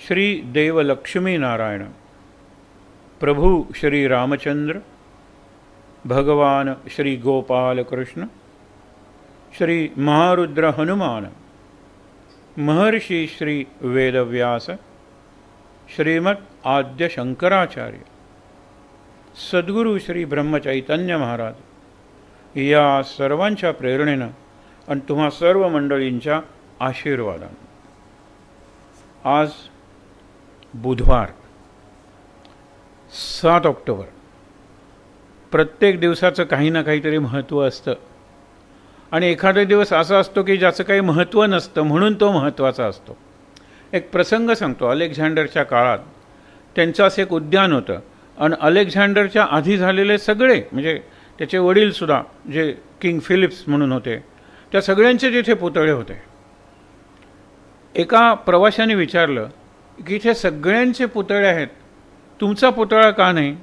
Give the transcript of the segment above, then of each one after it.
श्री देव लक्ष्मी नारायण, प्रभु श्री रामचंद्र, भगवान श्री गोपाल कृष्ण, श्री महारुद्र हनुमान, महर्षि श्री वेदव्यास, श्रीमद आद्य शंकराचार्य, सद्गुरु श्री ब्रह्मचैतन्य महाराज या सर्वांच्या प्रेरणेनं आणि तुम्हा सर्व मंडळींच्या आशीर्वादानं आज बुधवार 7 ऑक्टोबर. प्रत्येक दिवसाचं काही ना काहीतरी महत्त्व असतं आणि एखादा दिवस असा असतो की ज्याचं काही महत्त्व नसतं म्हणून तो महत्त्वाचा असतो. एक प्रसंग सांगतो. अलेक्झांडरच्या काळात त्यांचं असं एक उद्यान होतं आणि अलेक्झांडरच्या आधी झालेले सगळे म्हणजे त्याचे वडीलसुद्धा जे किंग फिलिप्स म्हणून होते त्या सगळ्यांचे तिथे पुतळे होते. एका प्रवाशाने विचारलं की इथे सगळ्यांचे पुतळे आहेत, तुमचा पुतळा का नाही?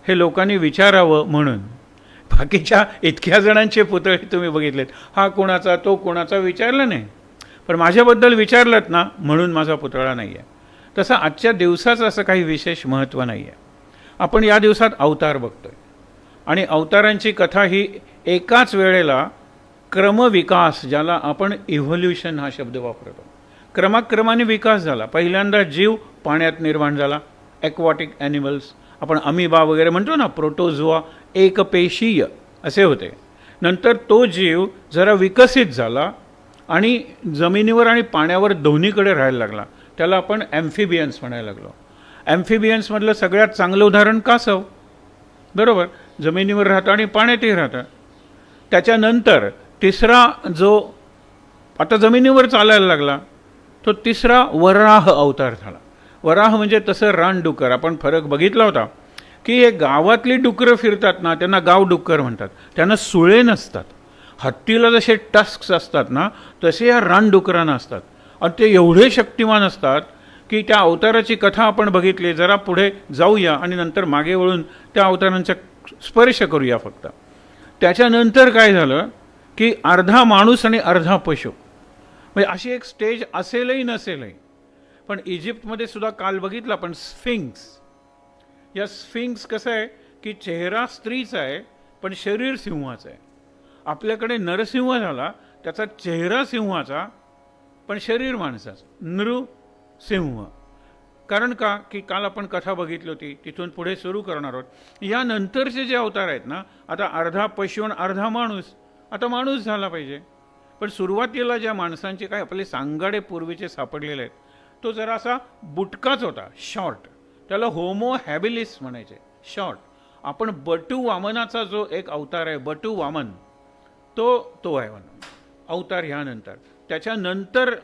हे लोकांनी विचारावं म्हणून. बाकीच्या इतक्या जणांचे पुतळे तुम्ही बघितलेत, हा कोणाचा तो कोणाचा विचारलं नाही, पण माझ्याबद्दल विचारलंत ना म्हणून माझा पुतळा नाही आहे. तसं आजच्या दिवसाचं असं काही विशेष महत्त्व नाही आहे. आपण या दिवसात अवतार बघतोय आणि अवतारांची कथा ही एकाच वेळेला क्रमविकास, ज्याला आपण इव्होल्युशन हा शब्द वापरतो, क्रमाक्रमाने विकास झाला. पहिल्यांदा जीव पाण्यात निर्माण झाला, ॲक्वाटिक ॲनिमल्स, आपण अमिबा वगैरे म्हणतो ना, प्रोटोझोआ, एकपेशीय असे होते. नंतर तो जीव जरा विकसित झाला आणि जमिनीवर आणि पाण्यावर दोन्हीकडे राहायला लागला. त्याला आपण ॲम्फिबियन्स म्हणायला लागलो. ॲम्फिबियन्समधलं सगळ्यात चांगलं उदाहरण कासव, बरोबर, जमिनीवर राहतं आणि पाण्यातही राहतं. त्याच्यानंतर तिसरा जो आता जमिनीवर चालायला लागला तो तिसरा वराह अवतार झाला. वराह म्हणजे तसं रानडुक्कर. आपण फरक बघितला होता की हे गावातली डुकरं फिरतात ना त्यांना गाव डुक्कर म्हणतात, त्यांना सुळे नसतात. हत्तीला जसे टस्क्स असतात ना तसे या रानडुकरांना असतात आणि ते एवढे शक्तिमान असतात की त्या अवताराची कथा आपण बघितली. जरा पुढे जाऊया आणि नंतर मागे वळून त्या अवतारांचा स्पर्श करूया फक्त. त्याच्यानंतर काय झालं की अर्धा माणूस आणि अर्धा पशु, म्हणजे अशी एक स्टेज असेलही नसेलही. पण इजिप्तमध्ये सुद्धा काल बघितलं आपण स्फिंक्स. या स्फिंक्स कसं आहे की चेहरा स्त्रीचा आहे पण शरीर सिंहाचं आहे. आपल्याकडे नरसिंह झाला, त्याचा चेहरा सिंहाचा पण शरीर माणसाचं, नृसिंह. कारण का की काल आपण कथा बघितली होती, तिथून पुढे सुरू करणार आहोत. यानंतरचे जे अवतार आहेत ना, आता अर्धा पशु आणि अर्धा माणूस, आता माणूस झाला पाहिजे. पण सुरुवातीला ज्या माणसांचे काय आपले सांगाडे पूर्वीचे सापडलेले आहेत तो जरासा बुटकाच होता, शॉर्ट. त्याला होमो हॅबिलिस म्हणायचे, शॉर्ट. आपण बटू वामनाचा जो एक अवतार आहे, बटू वामन, तो आहे अवतार. ह्यानंतर त्याच्यानंतर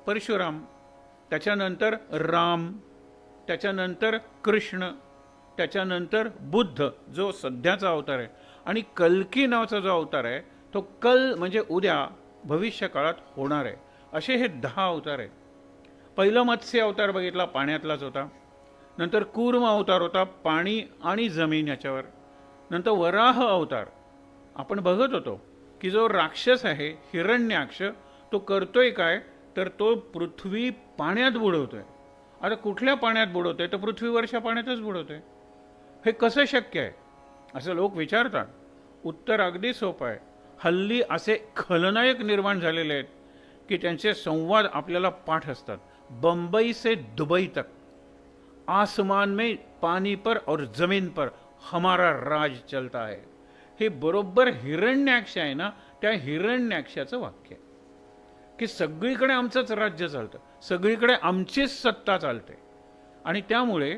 परशुराम, त्याच्यानंतर राम, त्याच्यानंतर कृष्ण, त्याच्यानंतर बुद्ध जो सध्याचा अवतार आहे, आणि कल्की नावाचा जो अवतार आहे तो कल म्हणजे उद्या भविष्य काळात होणार आहे. असे हे 10 अवतार आहेत. पहिलं मत्स्य अवतार बघितला, पाण्यातलाच होता. नंतर कूर्म अवतार होता, पाणी आणि जमीन याच्यावर. नंतर वराह अवतार आपण बघत होतो की जो राक्षस आहे हिरण्याक्ष, तो करतोय काय तर तो पृथ्वी पाण्यात बुडवतोय. आता कुठल्या पाण्यात बुडवतोय तर पृथ्वीवरच्या पाण्यातच बुडवतोय. हे कसं शक्य आहे असं लोक विचारतात. उत्तर अगदी सोपं आहे. हल्ली असे खलनायक निर्माण झालेले आहेत की त्यांचे संवाद आपल्याला पाठ असतात. बंबई से दुबई तक, आसमान में पानी पर और जमीन पर हमारा राज चलता है. हे बरोबर हिरण्याक्ष आहे ना, त्या हिरण्याक्षाचं वाक्य आहे की सगळीकडे आमचंच राज्य चालतं, सगळीकडे आमचीच सत्ता चालते. आणि त्यामुळे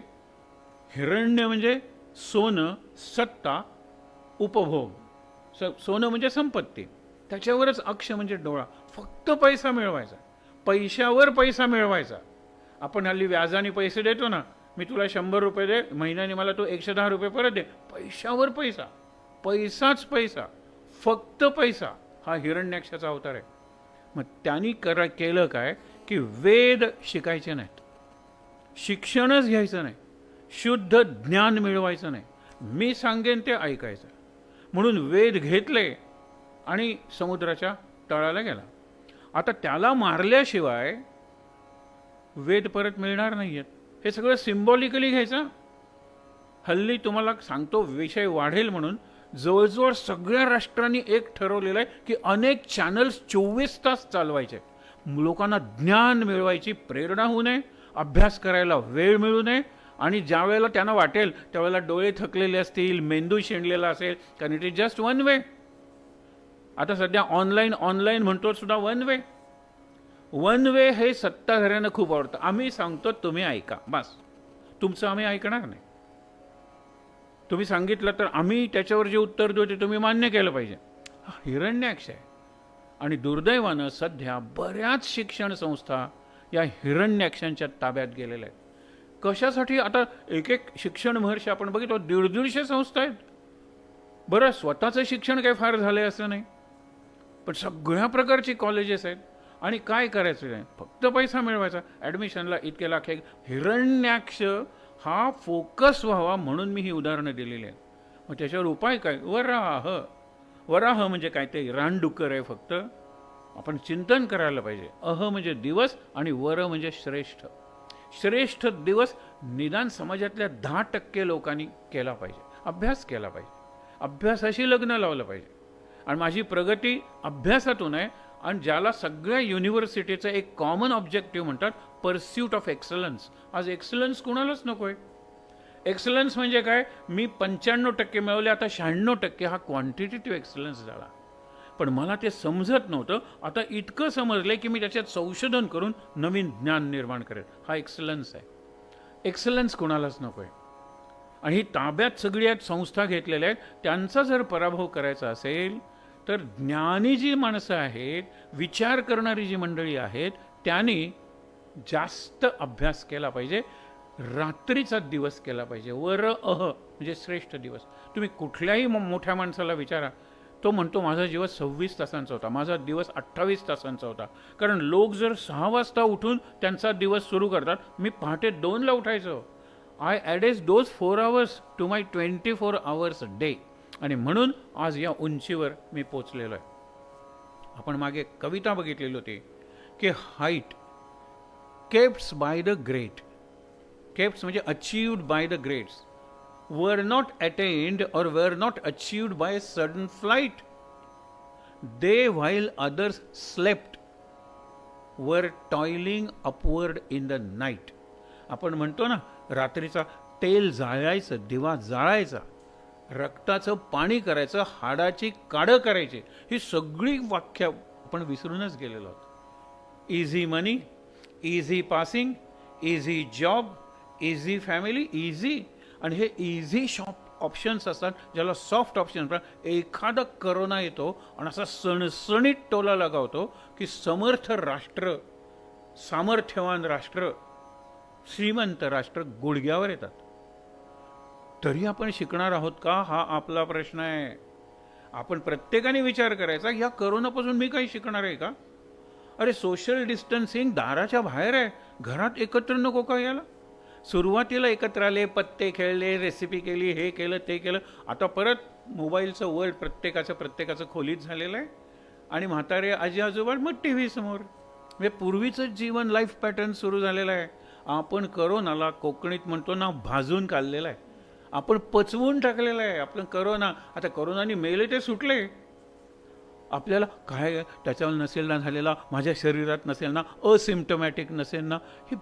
हिरण्य म्हणजे सोनं, सत्ता, उपभोग. सोनं म्हणजे संपत्ती, त्याच्यावरच अक्ष म्हणजे डोळा. फक्त पैसा मिळवायचा, पैशावर पैसा मिळवायचा. आपण हल्ली व्याजाने पैसे देतो ना, मी तुला 100 रुपये दे, महिन्याने मला तो 110 रुपये परत दे. पैशावर पैसा, पैसाच पैसा, फक्त पैसा. हा हिरण्याक्षाचा अवतार आहे. मग त्यांनी केलं काय की वेद शिकायचे नाहीत, शिक्षणच घ्यायचं नाही, शुद्ध ज्ञान मिळवायचं नाही, मी सांगेन ते ऐकायचं. म्हणून वेद घेतले आणि समुद्राच्या तळाला गेला. आता त्याला मारल्याशिवाय वेद परत मिळणार नाही आहेत. हे सगळं सिम्बॉलिकली घ्यायचं. हल्ली तुम्हाला सांगतो, विषय वाढेल म्हणून जवळजवळ सगळ्या राष्ट्रांनी एक ठरवलेलं आहे की अनेक चॅनल्स 24 तास चालवायचे. लोकांना ज्ञान मिळवायची प्रेरणा होऊ नये, अभ्यास करायला वेळ मिळू नये, आणि ज्या वेळेला त्यांना वाटेल त्यावेळेला डोळे थकलेले असतील, मेंदू शेंडलेला असेल, कारण it is just one way. आता सध्या ऑनलाईन म्हणतो सुद्धा वन वे. वन वे हे सत्ताधाऱ्यांना खूप आवडतं. आम्ही सांगतो तुम्ही ऐका, बस. तुमचं आम्ही ऐकणार नाही. तुम्ही सांगितलं तर आम्ही त्याच्यावर जे उत्तर देऊ ते तुम्ही मान्य केलं पाहिजे. हा हिरण्याक्ष आहे. आणि दुर्दैवानं सध्या बऱ्याच शिक्षण संस्था या हिरण्याक्षांच्या ताब्यात गेलेल्या आहेत. कशासाठी? आता एक एक शिक्षण महर्षी आपण बघितलो, 150 संस्था आहेत. बरं, स्वतःचं शिक्षण काही फार झालं असं नाही, पण सगळ्या प्रकारची कॉलेजेस आहेत. आणि काय करायचं नाही, फक्त पैसा मिळवायचा. ॲडमिशनला इतके लाख. हिरण्याक्ष हा फोकस व्हावा म्हणून मी ही उदाहरणं दिलेली आहेत. मग त्याच्यावर उपाय काय? वराह. वराह म्हणजे काय? ते रानडुक्कर आहे फक्त. आपण चिंतन करायला पाहिजे. अह म्हणजे दिवस आणि वर म्हणजे श्रेष्ठ. श्रेष्ठ दिवस निदान समाजातल्या 10% लोकांनी केला पाहिजे, अभ्यास केला पाहिजे, अभ्यासाशी लग्न लावलं पाहिजे. आणि माझी प्रगती अभ्यासातून आहे. आणि ज्याला सगळ्या युनिव्हर्सिटीचं एक कॉमन ऑब्जेक्टिव्ह म्हणतात, परस्यूट ऑफ एक्सलन्स. आज एक्सलन्स कुणालाच नको आहे. एक्सलन्स म्हणजे काय? मी 95% मिळवले, आता 96%. हा क्वांटिटेटिव्ह एक्सलन्स झाला. पण मला ते समजत नव्हतं. आता इतकं समजलं की मी त्याच्यात संशोधन करून नवीन ज्ञान निर्माण करेल. हा एक्सलन्स आहे. एक्सलन्स कुणालाच नको आहे. आणि ही ताब्यात सगळी आहेत संस्था घेतलेल्या आहेत. त्यांचा जर पराभव करायचा असेल तर ज्ञानी जी माणसं आहेत, विचार करणारी जी मंडळी आहेत, त्यांनी जास्त अभ्यास केला पाहिजे. रात्रीचा दिवस केला पाहिजे. वर अह म्हणजे श्रेष्ठ दिवस. तुम्ही कुठल्याही मोठ्या माणसाला विचारा, तो म्हणतो माझा दिवस 26 तासांचा होता, माझा दिवस 28 तासांचा होता. कारण लोक जर 6 वाजता उठून त्यांचा दिवस सुरू करतात, मी पहाटे 2ला उठायचो. I adds those 4 hours to my 24 hours day. आणि म्हणून आज या उंचीवर मी पोचलेलो आहे. आपण मागे कविता बघितलेली होती की हाईट केप्ट्स बाय द ग्रेट. केप्ट्स म्हणजे achieved by the greats. were not attained or were not achieved by a sudden flight. They, while others slept, were toiling upward in the night. आपण म्हणतो ना, रात्रीचा तेल जाळायचं, दिवा जाळायचा, रक्ताचं पाणी करायचं, हाडाची काडं करायची. ही सगळी वाक्य आपण विसरूनच गेलेलो आहोत. Easy money, easy passing, easy job, easy family, easy. आणि हे इझी ऑप्शन्स असतात, ज्याला सॉफ्ट ऑप्शन. एखादा करोना येतो आणि असा सणसणीत टोला लगावतो की समर्थ राष्ट्र, सामर्थ्यवान राष्ट्र, श्रीमंत राष्ट्र गुडघ्यावर येतात. तरी आपण शिकणार आहोत का? हा आपला प्रश्न आहे. आपण प्रत्येकाने विचार करायचा, या करोनापासून मी काही शिकणार आहे का? अरे सोशल डिस्टन्सिंग दाराच्या बाहेर आहे, घरात एकत्र नको का याला? सुरुवातीला एकत्र आले, पत्ते खेळले, रेसिपी केली, हे केलं ते केलं. आता परत मोबाईलचं वर्ल्ड प्रत्येकाचं खोलीत झालेलं आहे. आणि म्हातारे आजी आजोबा मग टी व्ही समोर. म्हणजे पूर्वीचं जीवन, लाईफ पॅटर्न सुरू झालेलं आहे. आपण करोनाला कोकणीत म्हणतो ना, भाजून काढलेला आहे. आपण पचवून टाकलेलं आहे आपलं करोना. आता करोनाने मेले ते सुटले. आपल्याला काय त्याच्यावर नसेल ना झालेला, माझ्या शरीरात नसेल ना, असिम्टमॅटिक नसेल ना, ही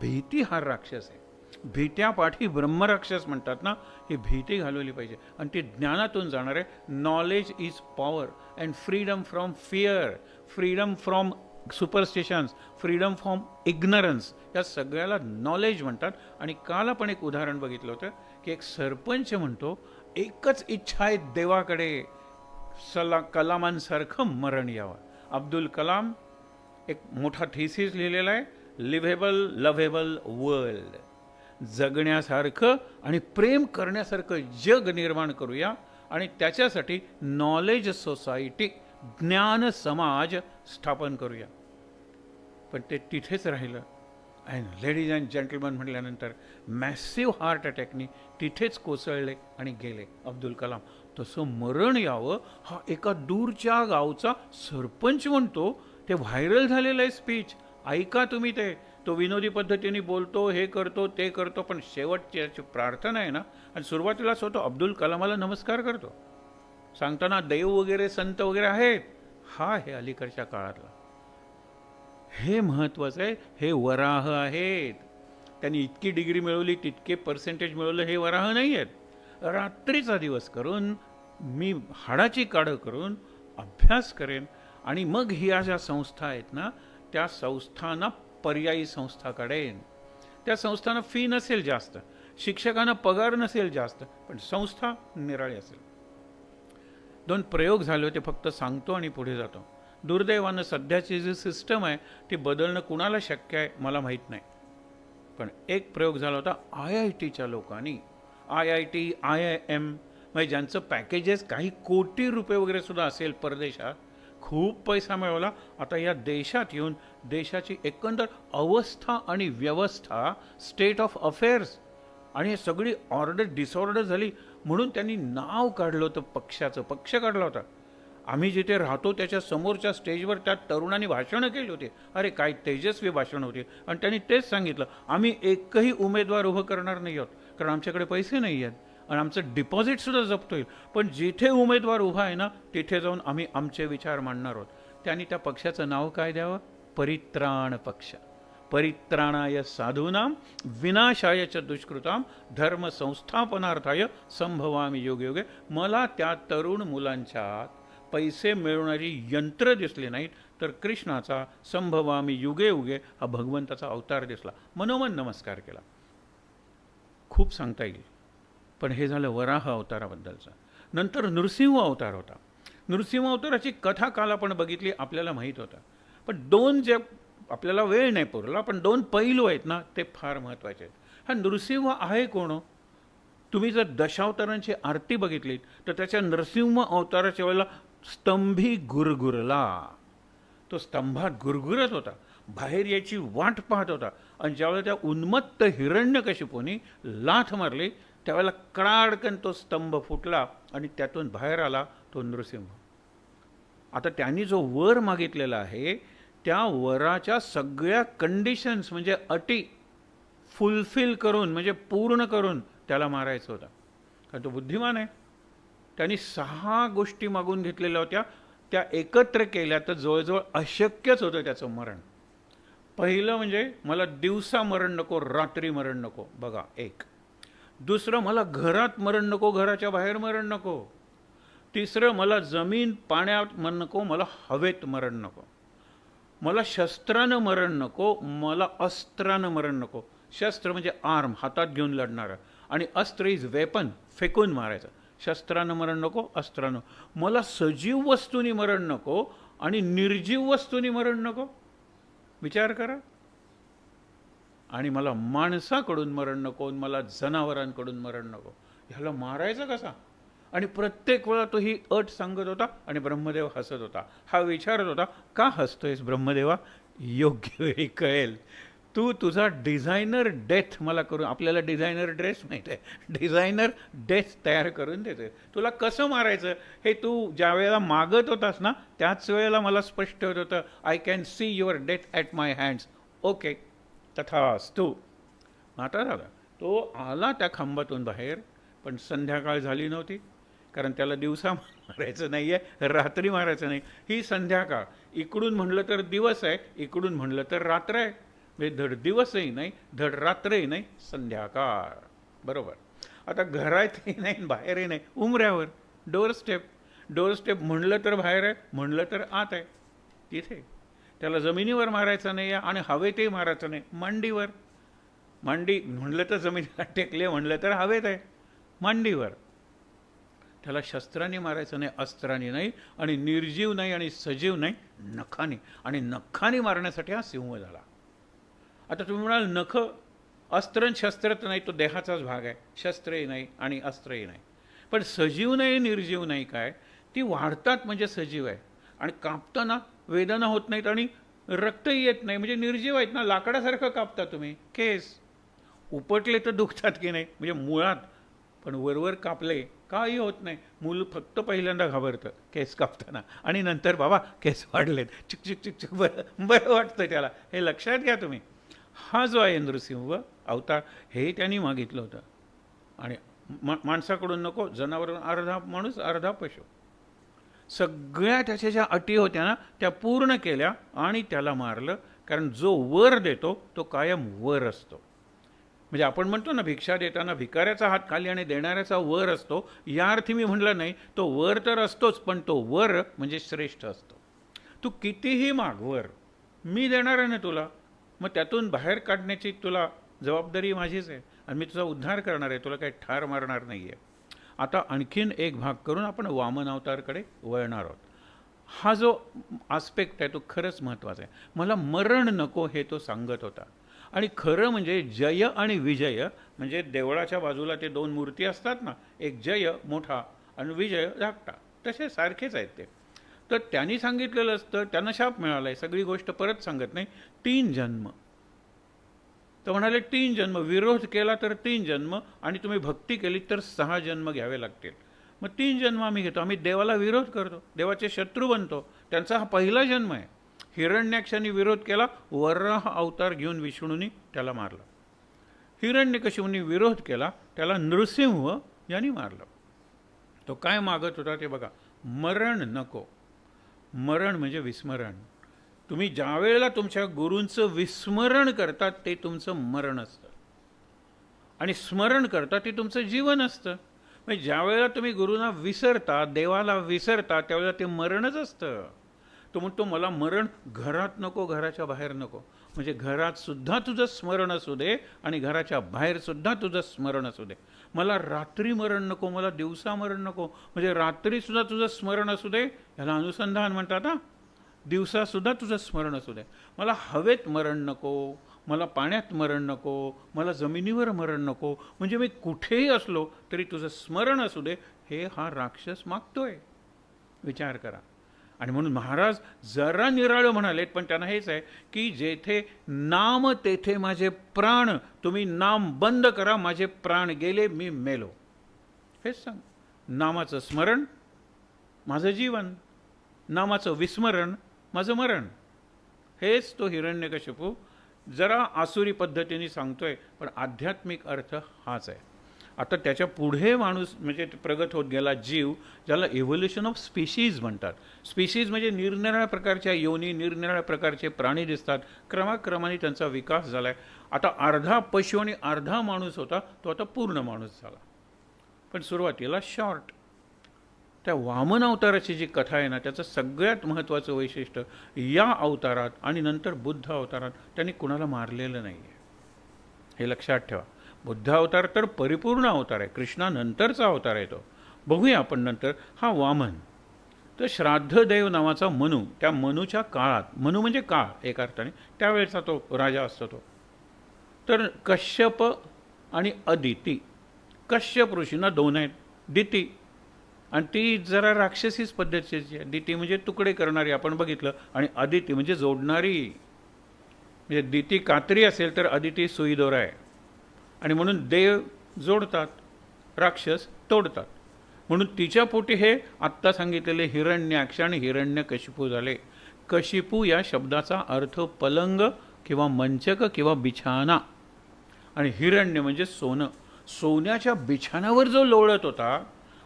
भीती हा राक्षस आहे. भीत्यापाठी ब्रह्मराक्षस म्हणतात ना, ही भीती घालवली पाहिजे. आणि ती ज्ञानातून जाणार आहे. Knowledge is power and freedom from fear, freedom from superstitions, freedom from ignorance, या सगळ्याला नॉलेज म्हणतात. आणि काल आपण एक उदाहरण बघितलं होतं की एक सरपंच म्हणतो, एकच इच्छा आहे देवाकडे, कलामांसारखं मरण यावं. अब्दुल कलाम एक मोठा थिसिस लिहिलेला आहे, लिव्हेबल लव्हेबल वर्ल्ड. जगण्यासारखं आणि प्रेम करण्यासारखं जग निर्माण करूया. आणि त्याच्यासाठी नॉलेज सोसायटी, ज्ञान समाज स्थापन करूया. पण ते तिथेच राहिलं. अँड लेडीज अँड जेंटलमन म्हटल्यानंतर मॅसिव्ह हार्ट अटॅकनी तिथेच कोसळले आणि गेले अब्दुल कलाम. तसं मरण यावं हा एका दूरच्या गावचा सरपंच म्हणतो. ते व्हायरल झालेलं आहे स्पीच. ऐका तुम्ही ते. तो विनोदी पद्धतीने बोलतो, हे करतो, ते करतो, पण शेवटची याची प्रार्थना आहे ना, आणि सुरुवातीलाच होतो अब्दुल कलामाला नमस्कार करतो. सांगताना देव वगैरे संत वगैरे आहेत. हा आहे अलीकडच्या काळातला. हे महत्त्वाचं आहे. हे वराह आहेत. त्यांनी इतकी डिग्री मिळवली, तितके पर्सेंटेज मिळवलं, हे वराह नाही आहेत. रात्रीचा दिवस करून मी हाडाची काढं करून अभ्यास करेन, आणि मग ह्या ज्या संस्था आहेत ना, त्या संस्थांना पर्यायी संस्था काढेन. त्या संस्थांना फी नसेल जास्त, शिक्षकांना पगार नसेल जास्त, पण संस्था निराळी असेल. 2 प्रयोग झाले होते, फक्त सांगतो आणि पुढे जातो. दुर्दैवानं सध्याची जी सिस्टम आहे ती बदलणं कुणाला शक्य आहे मला माहीत नाही. पण एक प्रयोग झाला होता IITच्या लोकांनी. IIT, IIM, म्हणजे ज्यांचं पॅकेजेस काही कोटी रुपये वगैरे सुद्धा असेल परदेशात, खूप पैसा मिळवला. आता या देशात येऊन देशाची एकंदर अवस्था आणि व्यवस्था, स्टेट ऑफ अफेअर्स आणि सगळी ऑर्डर डिसऑर्डर झाली, म्हणून त्यांनी नाव काढलं होतं पक्षाचं. पक्ष काढला होता. आम्ही जिथे राहतो त्याच्या समोरच्या स्टेजवर त्या तरुणांनी भाषणं केली होती. अरे काय तेजस्वी भाषणं होती. आणि त्यांनी तेच सांगितलं, आम्ही एकही उमेदवार उभं करणार नाही आहोत, कारण आमच्याकडे पैसे नाही आहेत आणि आमचं डिपॉझिटसुद्धा जप्त होईल. पण जिथे उमेदवार उभा आहे ना, तिथे जाऊन आम्ही आमचे विचार मांडणार आहोत. त्यांनी त्या पक्षाचं नाव काय द्यावं? परित्राण पक्ष. परित्राणाय साधूनां विनाशाय च दुष्कृतां धर्म संस्थापनार्थाय संभवामी योगे योगे. मला त्या तरुण मुलांच्यात पैसे मिळवणारी यंत्र दिसली नाहीत, तर कृष्णाचा संभवामी युगे युगे हा भगवंताचा अवतार दिसला. मनोमन नमस्कार केला. खूप सांगता येईल, पण हे झालं वराह अवताराबद्दलचं. नंतर नृसिंह अवतार होता. नृसिंह अवताराची कथा काल आपण बघितली, आपल्याला माहीत होतं. पण 2 जे आपल्याला वेळ नाही पुरला, पण 2 पैलू आहेत ना, ते फार महत्त्वाचे आहेत. हा नृसिंह आहे कोण? तुम्ही जर दशावतारांची आरती बघितलीत तर त्याच्या नृसिंह अवताराच्या वेळेला स्तंभी गुरगुरला. तो स्तंभात गुरगुरत होता, बाहेर याची वाट पाहत होता. आणि ज्यावेळेला त्या उन्मत्त हिरण्यकशिपूने लाथ मारली, त्यावेळेला कडाडकन तो स्तंभ फुटला आणि त्यातून बाहेर आला तो नृसिंह. आता त्यांनी जो वर मागितलेला आहे, त्या वराच्या सगळ्या कंडिशन्स म्हणजे अटी फुलफिल करून, म्हणजे पूर्ण करून त्याला मारायचं होता. कारण तो बुद्धिमान आहे. त्यांनी 6 गोष्टी मागून घेतलेल्या होत्या, त्या एकत्र केल्या तर जवळजवळ अशक्यच होतं त्याचं मरण. पहिलं म्हणजे मला दिवसा मरण नको, रात्री मरण नको. बघा, एक. दुसरं, मला घरात मरण नको, घराच्या बाहेर मरण नको. तिसरं, मला जमीन पाण्यात मरण नको, मला हवेत मरण नको. मला शस्त्रानं मरण नको, मला अस्त्रानं मरण नको. शस्त्र म्हणजे आर्म, हातात घेऊन लढणारं, आणि अस्त्र इज वेपन, फेकून मारायचं. शस्त्रानं मरण नको, अस्त्रानं. मला सजीव वस्तूंनी मरण नको आणि निर्जीव वस्तूंनी मरण नको. विचार करा. आणि मला माणसाकडून मरण नको, मला जनावरांकडून मरण नको. ह्याला मारायचं कसा? आणि प्रत्येक वेळा तो ही अट सांगत होता आणि ब्रह्मदेव हसत होता. हा विचारत होता, का हसतोयस ब्रह्मदेवा? योग्य वेळी कळेल. तू तुझा डिझायनर डेथ मला करून, आपल्याला डिझायनर ड्रेस माहीत आहे, डिझायनर डेथ तयार करून देते. तुला कसं मारायचं हे तू ज्या वेळेला मागत होतास ना, त्याच वेळेला मला स्पष्ट होत होतं. I can see your death at my hands. Okay, तथास्तु. आता झाला. तो आला त्या खांबातून बाहेर, पण संध्याकाळ झाली नव्हती, कारण त्याला दिवसा मारायचं नाही आहे, रात्री मारायचं नाही. ही संध्याकाळ. इकडून म्हणलं तर दिवस आहे, इकडून म्हणलं तर रात्र आहे. म्हणजे धड दिवसही नाही, धड रात्रही नाही, संध्याकाळ. बरोबर. आता घरातही नाही, बाहेरही नाही, उमऱ्यावर, डोअरस्टेप. डोअरस्टेप म्हणलं तर बाहेर आहे, म्हणलं तर आत आहे. तिथे त्याला जमिनीवर मारायचं नाही आहे आणि हवेतही मारायचं नाही, मांडीवर. मांडी म्हणलं तर जमिनीला टेकले, म्हणलं तर हवेत आहे, मांडीवर. त्याला शस्त्राने मारायचं नाही, अस्त्राने नाही, आणि निर्जीव नाही आणि सजीव नाही, नखाने. आणि नखाने मारण्यासाठी हा सिंह झाला. आता तुम्ही म्हणाल नख, अस्त्र शस्त्र तर नाही, तो देहाचाच भाग आहे, शस्त्रही नाही आणि अस्त्रही नाही. पण सजीव नाही, निर्जीव नाही, काय ती वाढतात म्हणजे सजीव आहे. आणि कापताना वेदना होत नाहीत आणि रक्तही येत नाही, म्हणजे निर्जीव आहेत ना. लाकडासारखं कापता तुम्ही, केस उपटले तर दुखतात की नाही, म्हणजे मुळात. पण वरवर कापले काही होत नाही. मूल फक्त पहिल्यांदा घाबरतं केस कापताना, आणि नंतर बाबा केस वाढलेत, चिक चिक चिक चिक, बरं बरं वाटतं त्याला. हे लक्षात घ्या तुम्ही. हा जो आहे नृसिंह अवतार, हे त्यांनी मागितलं होतं. आणि माणसाकडून नको, जनावरांकडून अर्धा माणूस अर्धा पशु, सगळ्या त्याच्या ज्या अटी होत्या ना त्या पूर्ण केल्या आणि त्याला मारलं. कारण जो वर देतो तो कायम वर असतो. म्हणजे आपण म्हणतो ना, भिक्षा देताना भिकाऱ्याचा हात खाली आणि देणाऱ्याचा वर असतो, या अर्थी मी म्हटलं नाही. तो वर तर असतोच, पण तो वर म्हणजे श्रेष्ठ असतो. तू कितीही माग वर, मी देणार आहे ना तुला, मग त्यातून बाहेर काढण्याची तुला जबाबदारी माझीच आहे, आणि मी तुझा उद्धार करणार आहे, तुला काही ठार मारणार नाही आहे. आता आणखीन एक भाग करून आपण वामन अवतारकडे वळणार आहोत. हा जो आस्पेक्ट आहे तो खरंच महत्त्वाचा आहे. मला मरण नको हे तो सांगत होता. आणि खरं म्हणजे जय आणि विजय, म्हणजे देवळाच्या बाजूला ते दोन मूर्ती असतात ना, एक जय मोठा आणि विजय धाकटा, तसे सारखेच आहेत ते. तर त्यांनी सांगितलेलं असतं, त्यांना शाप मिळाला आहे, सगळी गोष्ट परत सांगत नाही. 3 जन्म, तर म्हणाले 3 जन्म, विरोध केला तर 3 जन्म, आणि तुम्ही भक्ती केली तर 6 जन्म घ्यावे लागतील. मग 3 जन्म आम्ही घेतो. आम्ही देवाला विरोध करतो, देवाचे शत्रू बनतो. त्यांचा हा पहिला जन्म आहे. हिरण्याक्षाने विरोध केला, वराह अवतार घेऊन विष्णूंनी त्याला मारलं. हिरण्यकशिपूंनी विरोध केला, त्याला नृसिंह यांनी मारलं. तो काय मागत होता ते बघा, मरण नको. मरण म्हणजे विस्मरण. तुम्ही ज्या वेळेला तुमच्या गुरूंचं विस्मरण करतात ते तुमचं मरण असतं, आणि स्मरण करता ते तुमचं जीवन असतं. म्हणजे ज्या वेळेला तुम्ही गुरूंना विसरता, देवाला विसरता, त्यावेळेला ते मरणच असतं. तो म्हणतो मला मरण घरात नको, घराच्या बाहेर नको. म्हणजे घरात सुद्धा तुझं स्मरण असू दे आणि घराच्या बाहेर सुद्धा तुझं स्मरण असू दे. मला रात्री मरण नको, मला दिवसा मरण नको. म्हणजे रात्री सुद्धा तुझं स्मरण असू दे, याला अनुसंधान म्हणतात. हा, दिवसासुद्धा तुझं स्मरण असू दे. मला हवेत मरण नको, मला पाण्यात मरण नको, मला जमिनीवर मरण नको. म्हणजे मी कुठेही असलो तरी तुझं स्मरण असू दे, हे हा राक्षस मागतोय. विचार करा. आणि म्हणून महाराज जरा निराळं म्हणालेत, पण त्यांना हेच आहे की जेथे नाम तेथे माझे प्राण. तुम्ही नाम बंद करा, माझे प्राण गेले, मी मेलो. हेच सांग. नामाचं स्मरण माझं जीवन, नामाचं विस्मरण माझं मरण. हेच तो हिरण्यकशिपू जरा आसुरी पद्धतीने सांगतोय, पण आध्यात्मिक अर्थ हाच आहे. आता त्याच्या पुढे माणूस म्हणजे प्रगत होत गेला जीव, ज्याला इव्होल्युशन ऑफ स्पीशीज म्हणतात. स्पीशीज म्हणजे निरनिराळ्या प्रकारच्या योनी, निरनिराळ्या प्रकारचे प्राणी दिसतात. क्रमाक्रमाने त्यांचा विकास झाला आहे. आता अर्धा पशु आणि अर्धा माणूस होता, तो आता पूर्ण माणूस झाला. पण सुरुवातीला शॉर्ट. त्या वामन अवताराची जी कथा आहे ना, त्याचं सगळ्यात महत्त्वाचं वैशिष्ट्य या अवतारात आणि नंतर बुद्ध अवतारात त्यांनी कुणाला मारलेलं नाही आहे. हे लक्षात ठेवा. बुद्ध अवतार तर परिपूर्ण अवतार आहे, कृष्णानंतरचा अवतार आहे तो. बघूया आपण नंतर. हा वामन तर श्राद्धदेव नावाचा मनू, त्या मनूच्या काळात, मनू म्हणजे काळ एक अर्थाने, त्यावेळेचा तो राजा असतो तो. तर कश्यप आणि अदिती, कश्यप ऋषींना 2 आहेत. दिती, आणि ती जरा राक्षसीच पद्धतीची आहे. दिती म्हणजे तुकडे करणारी आपण बघितलं, आणि अदिती म्हणजे जोडणारी. म्हणजे दिती कात्री असेल तर अदिती सुईदोरा आहे. आणि म्हणून देव जोडतात, राक्षस तोडतात. म्हणून तिच्या पोटी हे आत्ता सांगितलेले हिरण्याक्ष आणि हिरण्यकशिपू झाले. कशिपू या शब्दाचा अर्थ पलंग किंवा मंचक किंवा बिछाना, आणि हिरण्य म्हणजे सोनं. सोन्याच्या बिछाण्यावर जो लोळत होता.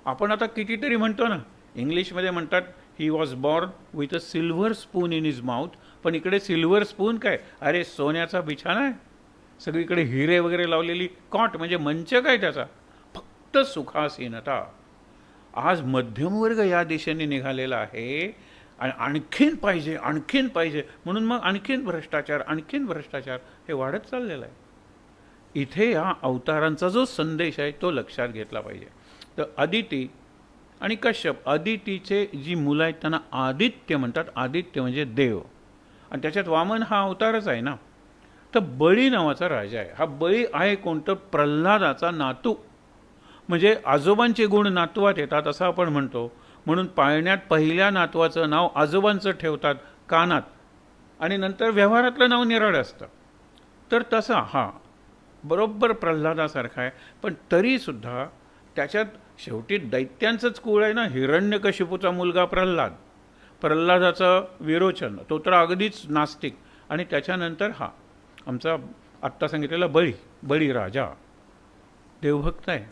आपण आता कितीतरी म्हणतो ना, इंग्लिशमध्ये म्हणतात he was born with a silver spoon in his mouth. पण इकडे सिल्व्हर स्पून काय, अरे सोन्याचा बिछाना आहे, सगळीकडे हिरे वगैरे लावलेली कॉट म्हणजे मंचक आहे त्याचा. फक्त सुखासीनता. आज मध्यमवर्ग या दिशेने निघालेला आहे, आणि आणखीन पाहिजे, आणखीन पाहिजे म्हणून मग आणखीन भ्रष्टाचार, आणखीन भ्रष्टाचार हे वाढत चाललेलं आहे. इथे या अवतारांचा जो संदेश आहे तो लक्षात घेतला पाहिजे. तर अदिती आणि कश्यप, अदितीचे जी मुलं आहेत त्यांना आदित्य म्हणतात. आदित्य म्हणजे देव, आणि त्याच्यात वामन हा अवतारच आहे ना. तर बळी नावाचा राजा आहे. हा बळी आहे कोणतं, प्रल्हादाचा नातू. म्हणजे आजोबांचे गुण नातवात येतात असं आपण म्हणतो. म्हणून पाळण्यात पहिल्या नातवाचं नाव आजोबांचं ठेवतात कानात, आणि नंतर व्यवहारातलं नाव निराळं असतं. तर तसा हा बरोबर प्रल्हादासारखा आहे. पण तरीसुद्धा त्याच्यात शेवटी दैत्यांचंच कुळ आहे ना. हिरण्यकशिपूचा मुलगा प्रल्हाद, प्रल्हादाचं विरोचन, तो तर अगदीच नास्तिक, आणि त्याच्यानंतर हा आमचा आत्ता सांगितलेला बळी राजा देवभक्त आहे.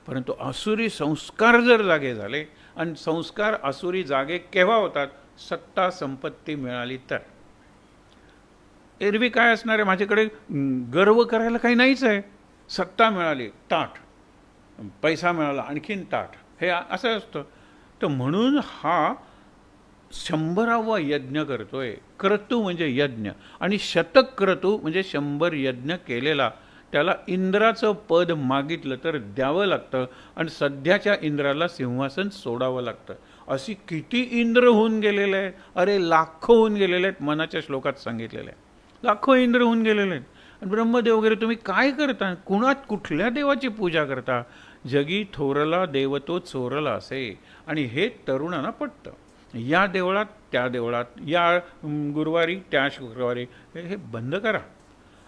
परंतु आसुरी संस्कार जर जागे झाले, आणि संस्कार आसुरी जागे केव्हा होतात? सत्ता संपत्ती मिळाली तर. एरवी काय असणार आहे? माझ्याकडे गर्व करायला काही नाहीच आहे. सत्ता मिळाली, ताठ, पैसा मिळाला, आणखीन ताठ, हे असं असतं. तर म्हणून हा 100वा यज्ञ करतोय. क्रतू म्हणजे यज्ञ, आणि शतक क्रतू म्हणजे 100 यज्ञ केलेला. त्याला इंद्राचं पद मागितलं तर द्यावं लागतं, आणि सध्याच्या इंद्राला सिंहासन सोडावं लागतं. अशी किती इंद्र होऊन गेलेले आहेत? अरे लाखो होऊन गेलेले आहेत. मनाच्या श्लोकात सांगितलेले आहे, लाखो इंद्र होऊन गेलेले आहेत. आणि ब्रह्मदेव वगैरे तुम्ही काय करता? कुठल्या देवाची पूजा करता? जगी थोरला देव तो चोरला असे. आणि हे तरुणांना पटतं. या देवळात त्या देवळात, या गुरुवारी त्या शुक्रवारी, हे बंद करा.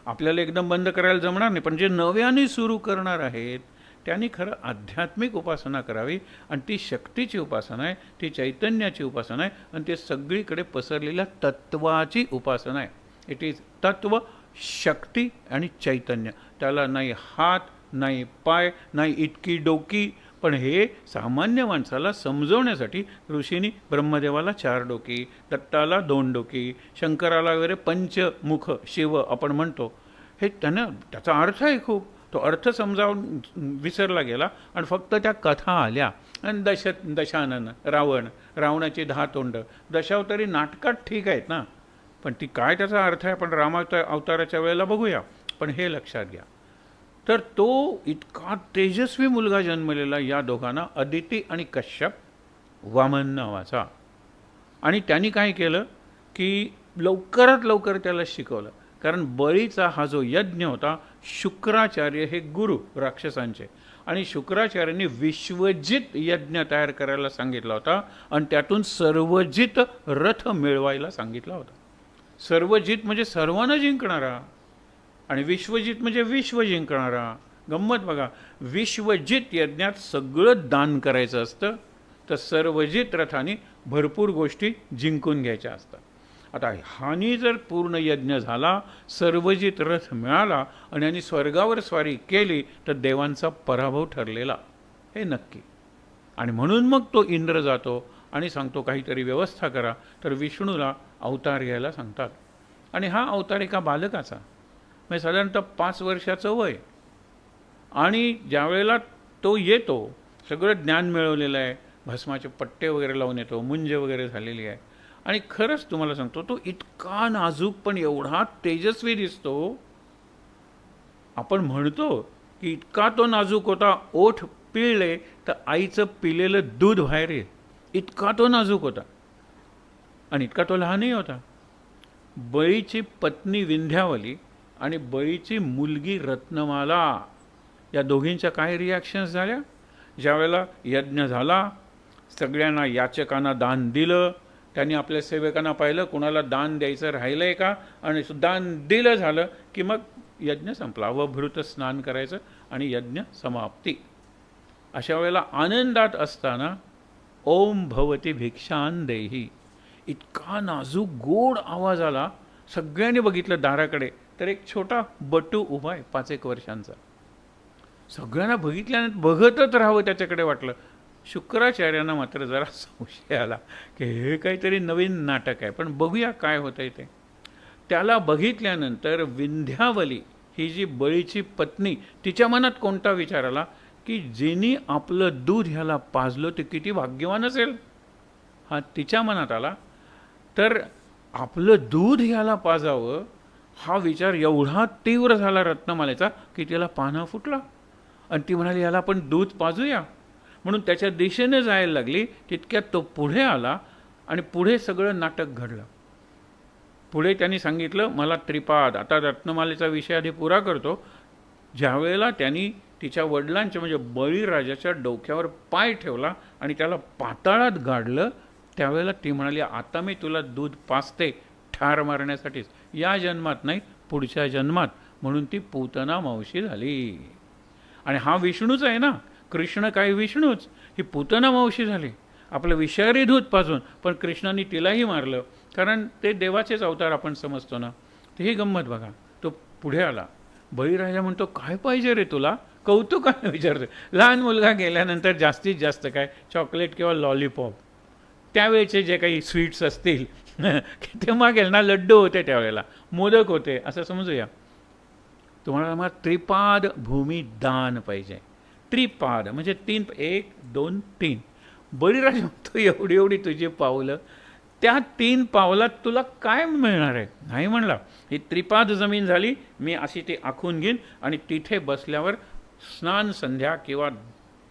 आपल्याला एकदम बंद करायला जमणार नाही, पण जे नव्याने सुरू करणार आहेत त्यांनी खरं आध्यात्मिक उपासना करावी. आणि ती शक्तीची उपासना आहे, ती चैतन्याची उपासना आहे, आणि ते सगळीकडे पसरलेल्या तत्वाची उपासना आहे. इट इज तत्व, शक्ती आणि चैतन्य. त्याला नाही हात, नाही पाय, नाही इतकी डोकी. पण हे सामान्य माणसाला समजवण्यासाठी ऋषींनी ब्रह्मदेवाला 4 डोकी, दत्ताला 2 डोकी, शंकराला वगैरे पंचमुख शिव आपण म्हणतो. हे त्याचा अर्थ आहे खूप. तो अर्थ समजावून विसरला गेला, आणि फक्त त्या कथा आल्या. आणि दशानन, रावणाची 10 तोंड, दशावतारी नाटकात ठीक आहेत ना, पण ती काय त्याचा अर्थ आहे आपण अवताराच्या वेळेला बघूया. पण हे लक्षात घ्या. तर तो इतका तेजस्वी मुलगा जन्मलेला या दोघांना, अदिती आणि कश्यप, वामन नावाचा. आणि त्यांनी काय केलं की लवकरात लवकर त्याला शिकवलं. कारण बळीचा हा जो यज्ञ होता, शुक्राचार्य हे गुरु राक्षसांचे, आणि शुक्राचार्यांनी विश्वजित यज्ञ तयार करायला सांगितला होता, आणि त्यातून सर्वजित रथ मिळवायला सांगितला होता. सर्वजित म्हणजे सर्वांना जिंकणारा, आणि विश्वजित म्हणजे विश्व जिंकणारा. गंमत बघा, विश्वजित यज्ञात सगळं दान करायचं असतं, तर सर्वजित रथाने भरपूर गोष्टी जिंकून घ्यायच्या असतात. आता हानी जर पूर्ण यज्ञ झाला, सर्वजित रथ मिळाला, आणि यांनी स्वर्गावर स्वारी केली, तर देवांचा पराभव ठरलेला, हे नक्की. आणि म्हणून मग तो इंद्र जातो आणि सांगतो काहीतरी व्यवस्था करा. तर विष्णूला अवतार घ्यायला सांगतात. आणि हा अवतार एका बालकाचा, म्हणजे साधारणतः 5 वर्षाचं वय. आणि ज्यावेळेला तो येतो, सगळं ज्ञान मिळवलेलं आहे, भस्माचे पट्टे वगैरे लावून येतो, मुंज वगैरे झालेली आहे. आणि खरंच तुम्हाला सांगतो, तो इतका नाजूक पण एवढा तेजस्वी दिसतो. आपण म्हणतो की इतका तो नाजूक होता, ओठ पिळले तर आईचं पिलेलं दूध बाहेर येईल, इतका तो नाजूक होता. आणि इतका तो लहानही होता. बळीची पत्नी विंध्यावली आणि बळीची मुलगी रत्नमाला, या दोघींच्या काय रिॲक्शन्स झाल्या? ज्यावेळेला यज्ञ झाला, सगळ्यांना याचकांना दान दिलं, त्यांनी आपल्या सेवकांना पाहिलं कुणाला दान द्यायचं राहिलं आहे का, आणि दान दिलं झालं की मग यज्ञ संपला. वभृत स्नान करायचं आणि यज्ञ समाप्ती. अशा वेळेला आनंदात असताना ओम भवती भिक्षान देही, इतका नाजूक गोड आवाज आला. सगळ्यांनी बघितलं दाराकडे, तर एक छोटा बटू उभा आहे 5-1 वर्षांचा. सगळ्यांना बघितल्यानंतर बघतच राहावं त्याच्याकडे वाटलं. शुक्राचार्यांना मात्र जरा संशय आला की हे काहीतरी नवीन नाटक आहे, पण बघूया काय होतं आहे ते. त्याला बघितल्यानंतर विंध्यावली ही जी बळीची पत्नी, तिच्या मनात कोणता विचार आला की जिनी आपलं दूध ह्याला पाजलं ते किती भाग्यवान असेल, हा तिच्या मनात आला. तर आपलं दूध ह्याला पाजावं हा विचार एवढा तीव्र झाला रत्नमालेचा की तिला पान्हा फुटला, आणि ती म्हणाली याला आपण दूध पाजूया. म्हणून त्याच्या दिशेने जायला लागली. तितक्यात तो पुढे आला, आणि पुढे सगळं नाटक घडलं. पुढे त्यांनी सांगितलं मला त्रिपाद, आता रत्नमालेचा विषय आधी पुरा करतो. ज्यावेळेला त्यांनी तिच्या वडिलांच्या म्हणजे बळीराजाच्या डोक्यावर पाय ठेवला आणि त्याला पाताळात गाडलं, त्यावेळेला ती म्हणाली आता मी तुला दूध पाजते ठार मारण्यासाठीच, या जन्मात नाही पुढच्या जन्मात. म्हणून ती पूतना मावशी झाली. आणि हा विष्णूच आहे ना, कृष्ण काय विष्णूच, ही पूतना मावशी झाली, आपलं विषारी दूध पाजून, पण कृष्णाने तिलाही मारलं, कारण ते देवाचेच अवतार आपण समजतो ना. तर ही गंमत बघा. तो पुढे आला, बळीराजा म्हणतो काय पाहिजे रे तुला, कौतुकाने विचारतो. लहान मुलगा गेल्यानंतर जास्तीत जास्त काय चॉकलेट किंवा लॉलीपॉप, त्यावेळेचे जे काही स्वीट्स असतील ते मागेल ना. लड्डू होते त्यावेळेला, मोदक होते, असं समजूया. तुम्हाला मग त्रिपाद भूमी दान पाहिजे. त्रिपाद म्हणजे 3, 1, 2, 3. बळीराजा म्हणतो एवढी एवढी तुझी पावलं, त्या 3 पावलात तुला काय मिळणार आहे. नाही म्हणला, ही त्रिपाद जमीन झाली, मी अशी ती आखून घेईन आणि तिथे बसल्यावर स्नान संध्या किंवा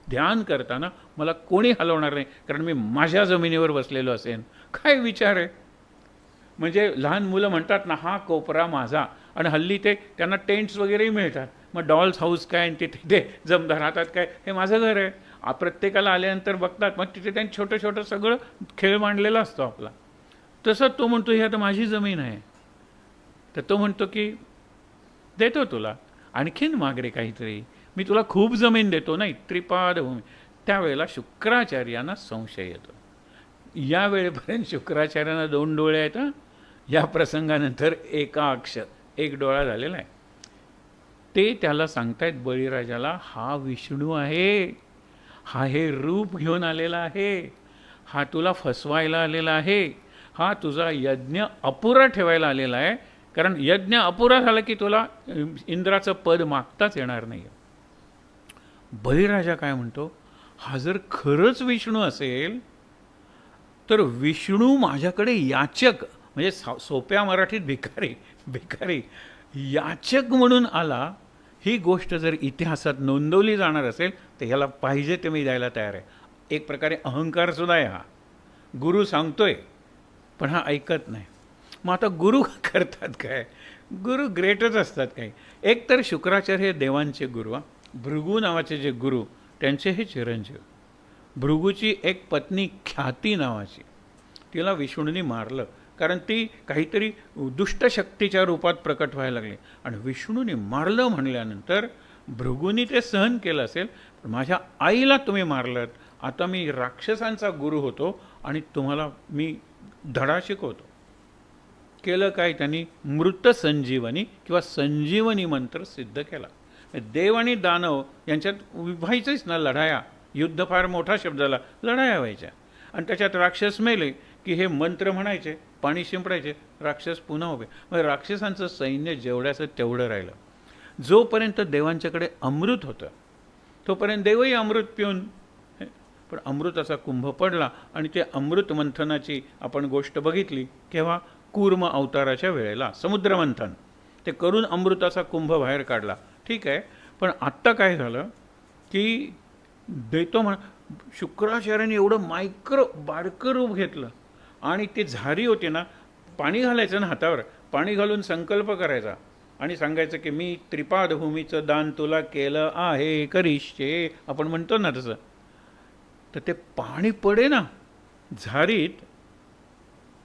ध्यान करताना मला कोणी हलवणार नाही, कारण मी माझ्या जमिनीवर बसलेलो असेन. काय विचार आहे. म्हणजे लहान मुलं म्हणतात ना, हा कोपरा माझा, आणि हल्ली ते त्यांना टेंट्स वगैरेही मिळतात. मग डॉल्स हाऊस काय, तिथे ते जम राहतात काय, हे माझं घर आहे. प्रत्येकाला आल्यानंतर बघतात, मग तिथे त्यांनी छोटं छोटं सगळं खेळ मांडलेला असतो आपला. तसं तो म्हणतो ही आता माझी जमीन आहे. तर तो म्हणतो की देतो तुला, आणखीन माग रे काहीतरी, मी तुला खूप जमीन देतो. नाही, त्रिपाद भूमी. त्यावेळेला शुक्राचार्यांना संशय येतो. या वेळेपर्यंत शुक्राचार्यांना 2 डोळे आहेत. या प्रसंगानंतर एकाक्ष, 1 डोळा झालेला आहे. ते त्याला सांगतायत बळीराजाला, हा विष्णू आहे, हा हे रूप घेऊन आलेला आहे, हा तुला फसवायला आलेला आहे, हा तुझा यज्ञ अपुरा ठेवायला आलेला आहे, कारण यज्ञ अपुरा झाला की तुला इंद्राचं पद मागताच येणार नाही. बळीराजा काय म्हणतो, हा जर खरंच विष्णू असेल तर विष्णू माझ्याकडे याचक, म्हणजे सोप्या मराठीत भिकारी, भिकारी याचक म्हणून आला. ही गोष्ट जर इतिहासात नोंदवली जाणार असेल तर ह्याला पाहिजे ते मी द्यायला तयार आहे. एक प्रकारे अहंकारसुद्धा आहे हा. गुरु सांगतोय पण हा ऐकत नाही. मग आता गुरु करतात काय, गुरु ग्रेटच असतात काही. एक तर शुक्राचार्य हे देवांचे गुरु, भृगू नावाचे जे गुरु त्यांचे हे चिरंजीव. भृगूची एक पत्नी ख्याती नावाची, तिला विष्णूंनी मारलं, कारण ती काहीतरी दुष्टशक्तीच्या रूपात प्रकट व्हायला लागली. आणि विष्णूने मारलं म्हणल्यानंतर भृगूंनी ते सहन केलं असेल, पण माझ्या आईला तुम्ही मारलंत, आता मी राक्षसांचा गुरु होतो आणि तुम्हाला मी धडा शिकवतो. केलं काय, त्यांनी मृत संजीवनी किंवा संजीवनी मंत्र सिद्ध केला. देव आणि दानव यांच्यात व्हायचंच ना लढाया, युद्ध फार मोठा शब्द झाला, लढाया व्हायच्या. आणि त्याच्यात राक्षस मेले की हे मंत्र म्हणायचे, पाणी शिंपडायचे, राक्षस पुन्हा उभे. मग राक्षसांचं सैन्य जेवढ्याचं तेवढं राहिलं. जोपर्यंत देवांच्याकडे अमृत होतं तोपर्यंत देवही अमृत पिऊन, पण अमृताचा कुंभ पडला आणि ते अमृत मंथनाची आपण गोष्ट बघितली केव्हा, कूर्म अवताराच्या वेळेला समुद्रमंथन ते करून अमृताचा कुंभ बाहेर काढला. ठीक आहे, पण आत्ता काय झालं की देतो शुक्राचार्याने एवढं बारकं रूप घेतलं आणि ते झारी होते ना, पाणी घालायचं ना हातावर, पाणी घालून संकल्प करायचा आणि सांगायचं की मी त्रिपाद भूमीचं दान तुला केलं आहे, करिष्ये, आपण म्हणतो ना तसं. तर ते पाणी पडे ना झारीत.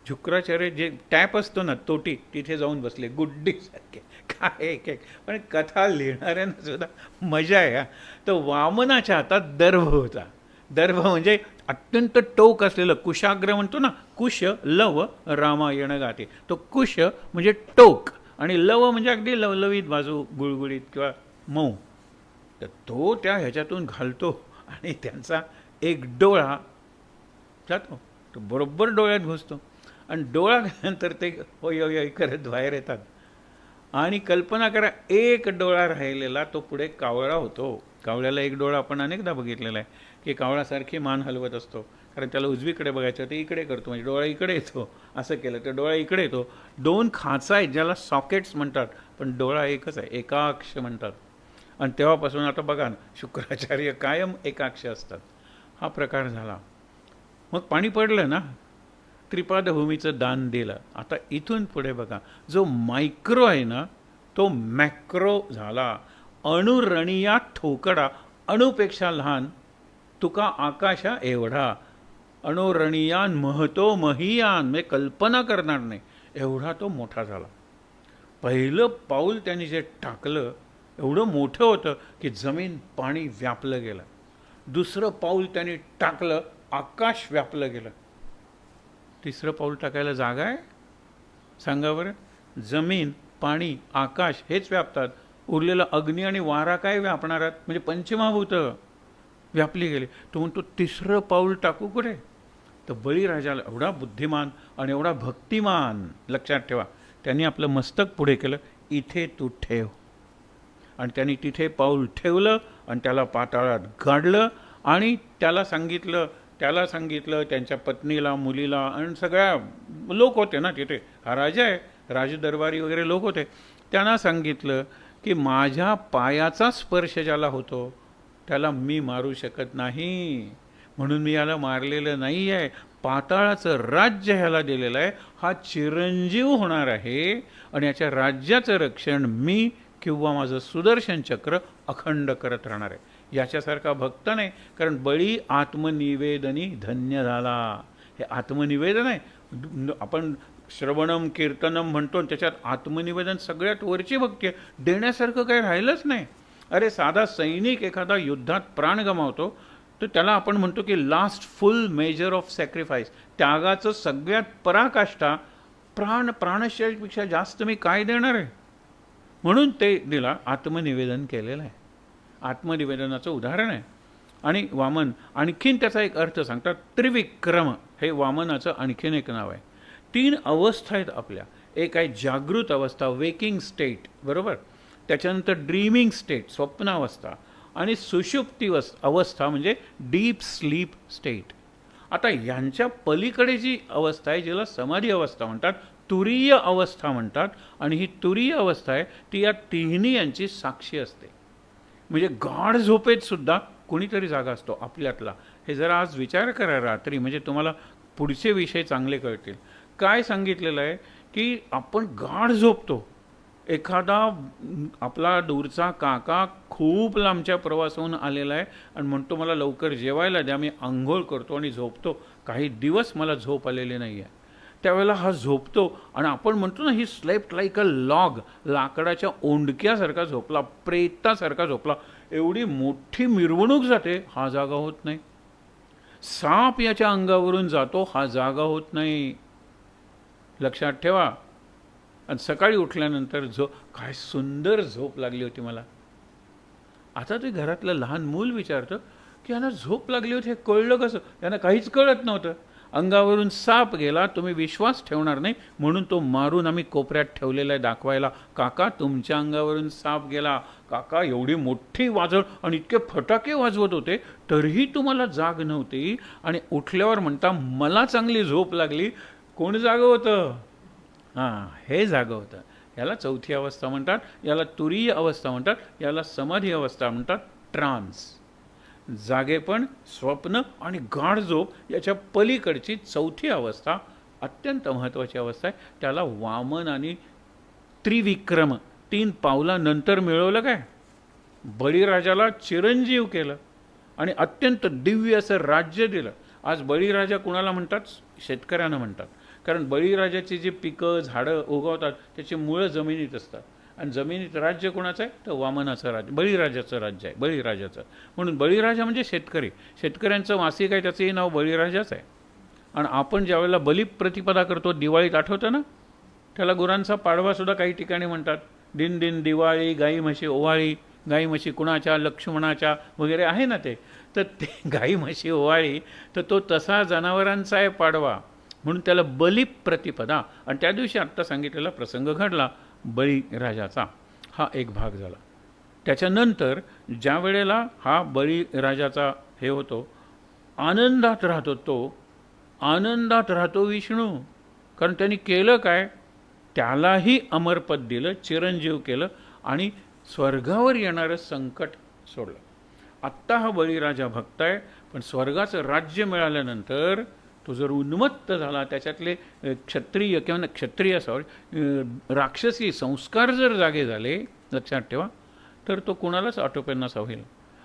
शुक्राचार्य जे टॅप असतो ना तोटी, तिथे जाऊन बसले गुड्डीसारखे. काय एक एक, पण कथा लिहिणाऱ्यांना सुद्धा मजा आहे. तर वामनाच्या हातात दर्भ होता. दर्भ म्हणजे अत्यंत टोक असलेलं, कुशाग्र म्हणतो ना, कुश लव रामायण गाते. तो कुश म्हणजे टोक आणि लव म्हणजे अगदी लवलवीत बाजू, गुळगुळीत किंवा मऊ. तर तो त्या ह्याच्यातून घालतो आणि त्यांचा एक डोळा जातो, तो बरोबर डोळ्यात घुसतो आणि डोळा घाल्यानंतर ते होय होय करत बाहेर येतात. आणि कल्पना करा, एक डोळा राहिलेला तो पुढे कावळा होतो. कावळ्याला एक डोळा आपण अनेकदा बघितलेला आहे की कावळासारखी मान हलवत असतो, कारण त्याला उजवीकडे बघायचं, ते इकडे करतो, म्हणजे डोळा इकडे येतो. असं केलं तर डोळा इकडे येतो. 2 खाचा आहेत ज्याला सॉकेट्स म्हणतात, पण डोळा एकच आहे, एकाक्ष म्हणतात. आणि तेव्हापासून आता बघा ना, शुक्राचार्य कायम एकाक्ष असतात. हा प्रकार झाला. मग पाणी पडलं ना, त्रिपाद भूमीचं दान दिलं. आता इथून पुढे बघा, जो मायक्रो आहे ना तो मॅक्रो झाला. अणुरणिया ठोकडा, अणुपेक्षा लहान, तुका आकाशा एवढा. अणुरणियान महतो महीयान, म्हणजे कल्पना करणार नाही एवढा तो मोठा झाला. पहिलं पाऊल त्यांनी जे टाकलं एवढं मोठं होतं की जमीन पाणी व्यापलं गेलं. दुसरं पाऊल त्यांनी टाकलं, आकाश व्यापलं गेलं. तिसरं पाऊल टाकायला जागा आहे? सांगा बरं. जमीन, पाणी, आकाश हेच व्यापतात. उरलेलं अग्नी आणि वारा काय व्यापणार आहेत? म्हणजे पंचमहाभूतं व्यापली गेली. तो म्हणतो तिसरं पाऊल टाकू कुठे? तर बळीराजाला एवढा बुद्धिमान आणि एवढा भक्तिमान, लक्षात ठेवा, त्यांनी आपलं मस्तक पुढे केलं, इथे तू ठेव. आणि त्यांनी तिथे पाऊल ठेवलं आणि त्याला पाताळात गाडलं. आणि त्याला सांगितलं त्यांच्या पत्नीला, मुलीला आणि सगळ्या लोक होते ना तिथे, हा राजा आहे, राजदरबारी वगैरे लोक होते, त्यांना सांगितलं की माझ्या पायाचा स्पर्श ज्याला होतो त्याला मी मारू शकत नाही, म्हणून मी याला मारलेलं नाही आहे. पाताळाचं राज्य ह्याला दिलेलं आहे, हा चिरंजीव होणार आहे आणि याच्या राज्याचं रक्षण मी किंवा माझं सुदर्शन चक्र अखंड करत राहणार आहे. याच्यासारखा भक्त नाही, कारण बळी आत्मनिवेदनी धन्य झाला. हे आत्मनिवेदन आहे. आपण श्रवणम कीर्तनम म्हणतो, त्याच्यात आत्मनिवेदन सगळ्यात वरची भक्ती आहे. देण्यासारखं काही राहिलंच नाही. अरे साधा सैनिक एखादा युद्धात प्राण गमावतो तर त्याला आपण म्हणतो की last full measure of sacrifice, त्यागाचं सगळ्यात पराकाष्ठा. प्राणशयपेक्षा जास्त मी काय देणार आहे, म्हणून ते दिला. आत्मनिवेदन केलेलं आहे, आत्मनिवेदनाचं उदाहरण आहे. आणि वामन आणखीन त्याचा एक अर्थ सांगतात. त्रिविक्रम हे वामनाचं आणखीन एक नाव आहे. 3 अवस्था आहेत आपल्या. एक आहे जागृत अवस्था, वेकिंग स्टेट, बरोबर. त्याच्यानंतर ड्रीमिंग स्टेट, स्वप्नावस्था, आणि सुषुप्ती अवस्था म्हणजे डीप स्लीप स्टेट. आता यांच्या पलीकडे जी अवस्था आहे, जिला समाधी अवस्था म्हणतात, तुरीय अवस्था म्हणतात. आणि ही तुरीय अवस्था आहे ती या तिन्ही यांची साक्षी असते. म्हणजे गाढ झोपेत सुद्धा कोणीतरी जागा असतो आपल्यातला. हे जरा आज विचार करा रात्री, म्हणजे तुम्हाला पुढचे विषय चांगले कळतील. काय सांगितलेलं आहे की आपण गाढ झोपतो. एखादा आपला दूरचा काका खूप लांबच्या प्रवासाहून आलेला आहे आणि म्हणतो मला लवकर जेवायला द्या, मी आंघोळ करतो आणि झोपतो. काही दिवस मला झोप आलेली नाही आहे. त्यावेळेला हा झोपतो आणि आपण म्हणतो ना, he slept like a log, लाकडाच्या ओंडक्यासारखा झोपला, प्रेतासारखा झोपला. एवढी मोठी मिरवणूक जाते, हा जागा होत नाही. साप याच्या अंगावरून जातो, हा जागा होत नाही. लक्षात ठेवा. आणि सकाळी उठल्यानंतर काय सुंदर झोप लागली होती मला. आता ते घरातलं लहान मूल विचारतं की यांना झोप लागली होती, हे कळलं कसं? यांना काहीच कळत नव्हतं. अंगावरून साप गेला, तुम्ही विश्वास ठेवणार नाही, म्हणून तो मारून आम्ही कोपऱ्यात ठेवलेला आहे दाखवायला. काका तुमच्या अंगावरून साप गेला. काका एवढी मोठी वाजव आणि इतके फटाके वाजवत होते तरीही तुम्हाला जाग नव्हती, आणि उठल्यावर म्हणता मला चांगली झोप लागली. कोण जागं होतं? हां, हे जागं होतं. याला चौथी अवस्था म्हणतात, याला तुरीय अवस्था म्हणतात, याला समाधी अवस्था म्हणतात, ट्रान्स. जागेपण, स्वप्न आणि गाढ झोप याच्या पलीकडची चौथी अवस्था अत्यंत महत्त्वाची अवस्था आहे. त्याला वामन आणि त्रिविक्रम 3 पावलानंतर मिळवलं. काय? बळीराजाला चिरंजीव केलं आणि अत्यंत दिव्य असं राज्य दिलं. आज बळीराजा कुणाला म्हणतात? शेतकऱ्यांना म्हणतात. कारण बळीराजाची जी पिकं झाडं उगवतात त्याची मुळं जमिनीत असतात, आणि जमिनीत राज्य कोणाचं आहे? तर वामनाचं राज्य, बळीराजाचं राज्य आहे, बळीराजाचं. म्हणून बळीराजा म्हणजे शेतकरी. शेतकऱ्यांचं मासिक आहे, त्याचंही नाव बळीराजाच आहे. आणि आपण ज्यावेळेला बलिप्रतिपदा करतो, दिवाळीत आठवतं ना, त्याला गुरांचा पाडवासुद्धा काही ठिकाणी म्हणतात. दिन दिन दिवाळी, गाई म्हशी ओवाळी. गाई म्हशी कुणाच्या? लक्ष्मणाच्या वगैरे आहे ना ते. तर ते गाई म्हशी ओवाळी, तर तो तसा जनावरांचा आहे पाडवा, म्हणून त्याला बलिप्रतिपदा. आणि त्या दिवशी आत्ता सांगितलेला प्रसंग घडला बळीराजाचा. हा एक भाग झाला. त्याच्यानंतर ज्या वेळेला हा बळीराजाचा हे होतो, आनंदात राहतो, तो आनंदात राहतो विष्णू. कारण त्यांनी केलं काय? त्यालाही अमरपद दिलं, चिरंजीव केलं आणि स्वर्गावर येणारं संकट सोडलं. आत्ता हा बळीराजा भक्त आहे, पण स्वर्गाचं राज्य मिळाल्यानंतर तो जर उन्मत्त झाला, त्याच्यातले क्षत्रिय किंवा क्षत्रिय राक्षसी संस्कार जर जागे झाले, लक्षात ठेवा, तर तो कुणालाच आटोपेनासा होईल.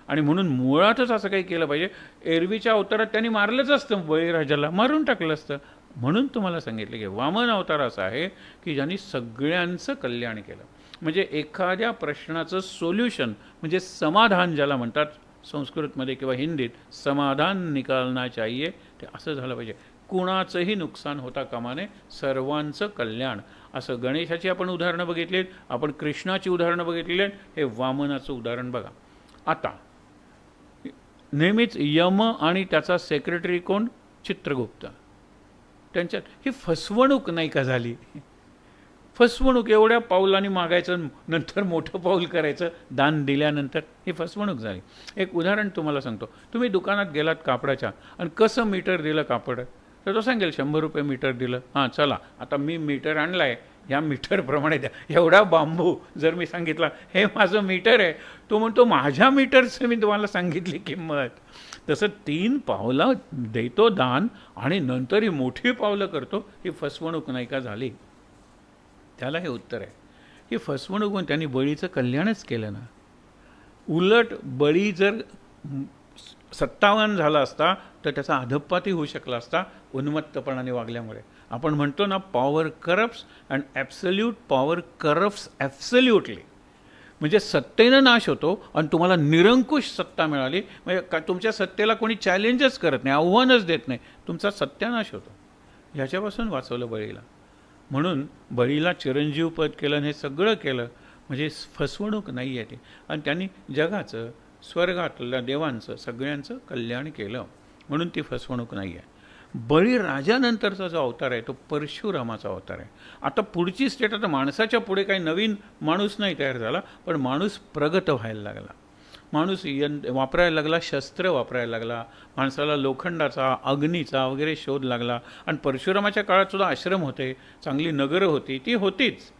आणि म्हणून मुळातच असं काही केलं पाहिजे. एरवीच्या अवतारात त्यांनी मारलंच असतं, बळीराजाला मारून टाकलं असतं. म्हणून तुम्हाला सांगितलं की वामन अवतार असा आहे की ज्यांनी सगळ्यांचं कल्याण केलं. म्हणजे एखाद्या प्रश्नाचं सोल्युशन म्हणजे समाधान ज्याला म्हणतात, संस्कृतमध्ये किंवा हिंदीत समाधान निकालना चाहिए, ते असं झालं पाहिजे. कुणाचंही नुकसान होता कामा नये, सर्वांचं कल्याण. असं गणेशाची आपण उदाहरणं बघितलीत, आपण कृष्णाची उदाहरणं बघितलेली आहेत, हे वामनाचं उदाहरण बघा. आता नेहमीच यम आणि त्याचा सेक्रेटरी कोण? चित्रगुप्त. त्यांच्यात ही फसवणूक नाही का झाली? फसवणूक, एवढ्या पाऊलांनी मागायचं, नंतर मोठं पाऊल करायचं दान दिल्यानंतर, ही फसवणूक झाली. एक उदाहरण तुम्हाला सांगतो. तुम्ही दुकानात गेलात कापडाच्या आणि कसं मीटर दिलं कापड, तर तो सांगेल 100 रुपये मीटर दिलं. हां चला, आता मी मीटर आणला आहे, ह्या मीटरप्रमाणे द्या. एवढा बांबू जर मी सांगितला हे माझं मीटर आहे, तो म्हणतो माझ्या मीटरचं मी तुम्हाला सांगितली किंमत. तसं 3 पावलं देतो दान आणि नंतर ही मोठी पावलं करतो, ही फसवणूक नाही का झाली? त्याला हे उत्तर आहे, ही फसवणूक होऊन त्यांनी बळीचं कल्याणच केलं ना. उलट बळी जर सत्तावान झाला असता तर त्याचा अधप्पातही होऊ शकला असता उन्मत्तपणाने वागल्यामुळे. आपण म्हणतो ना, power corrupts and absolute power corrupts absolutely. म्हणजे सत्तेनं नाश होतो आणि तुम्हाला निरंकुश सत्ता मिळाली म्हणजे का तुमच्या सत्तेला कोणी चॅलेंजच करत नाही, आव्हानच देत नाही, तुमचा सत्यानाश होतो. ह्याच्यापासून वाचवलं बळीला. म्हणून बळीला चिरंजीव पद केलं आणि हे सगळं केलं म्हणजे फसवणूक नाही आहे ती. आणि त्यांनी जगाचं, स्वर्गातल्या देवांचं, सगळ्यांचं कल्याण केलं, म्हणून ती फसवणूक नाही आहे. बळीराजानंतरचा जो अवतार आहे तो परशुरामाचा अवतार आहे. आता पुढची स्टेट, आता माणसाच्या पुढे काही नवीन माणूस नाही तयार झाला, पण माणूस प्रगत व्हायला लागला. माणूस वापरायला लागला, शस्त्र वापरायला लागला, माणसाला लोखंडाचा, अग्नीचा वगैरे शोध लागला. आणि परशुरामाच्या काळात सुद्धा आश्रम होते, चांगली नगरं होती, ती होतीच.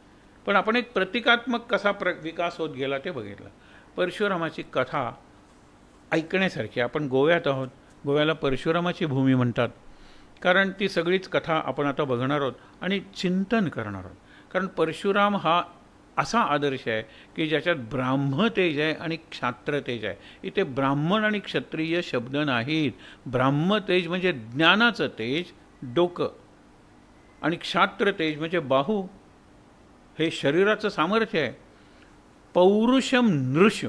पण आपण एक प्रतिकात्मक कसा विकास होत गेला ते बघितलं. परशुरामाची कथा ऐकण्यासारखी. आपण गोव्यात आहोत, गोव्याला परशुरामाची भूमी म्हणतात, कारण ती सगळीच कथा आपण आता बघणार आहोत आणि चिंतन करणार आहोत. कारण परशुराम हा असा आदर्श आहे की ज्याच्यात ब्राह्मतेज आहे आणि क्षात्रतेज आहे. इथे ब्राह्मण आणि क्षत्रिय शब्द नाहीत. ब्राह्मतेज म्हणजे ज्ञानाचं तेज, डोकं, आणि क्षात्रतेज म्हणजे बाहू, हे शरीराचं सामर्थ्य आहे. पौरुषम नृष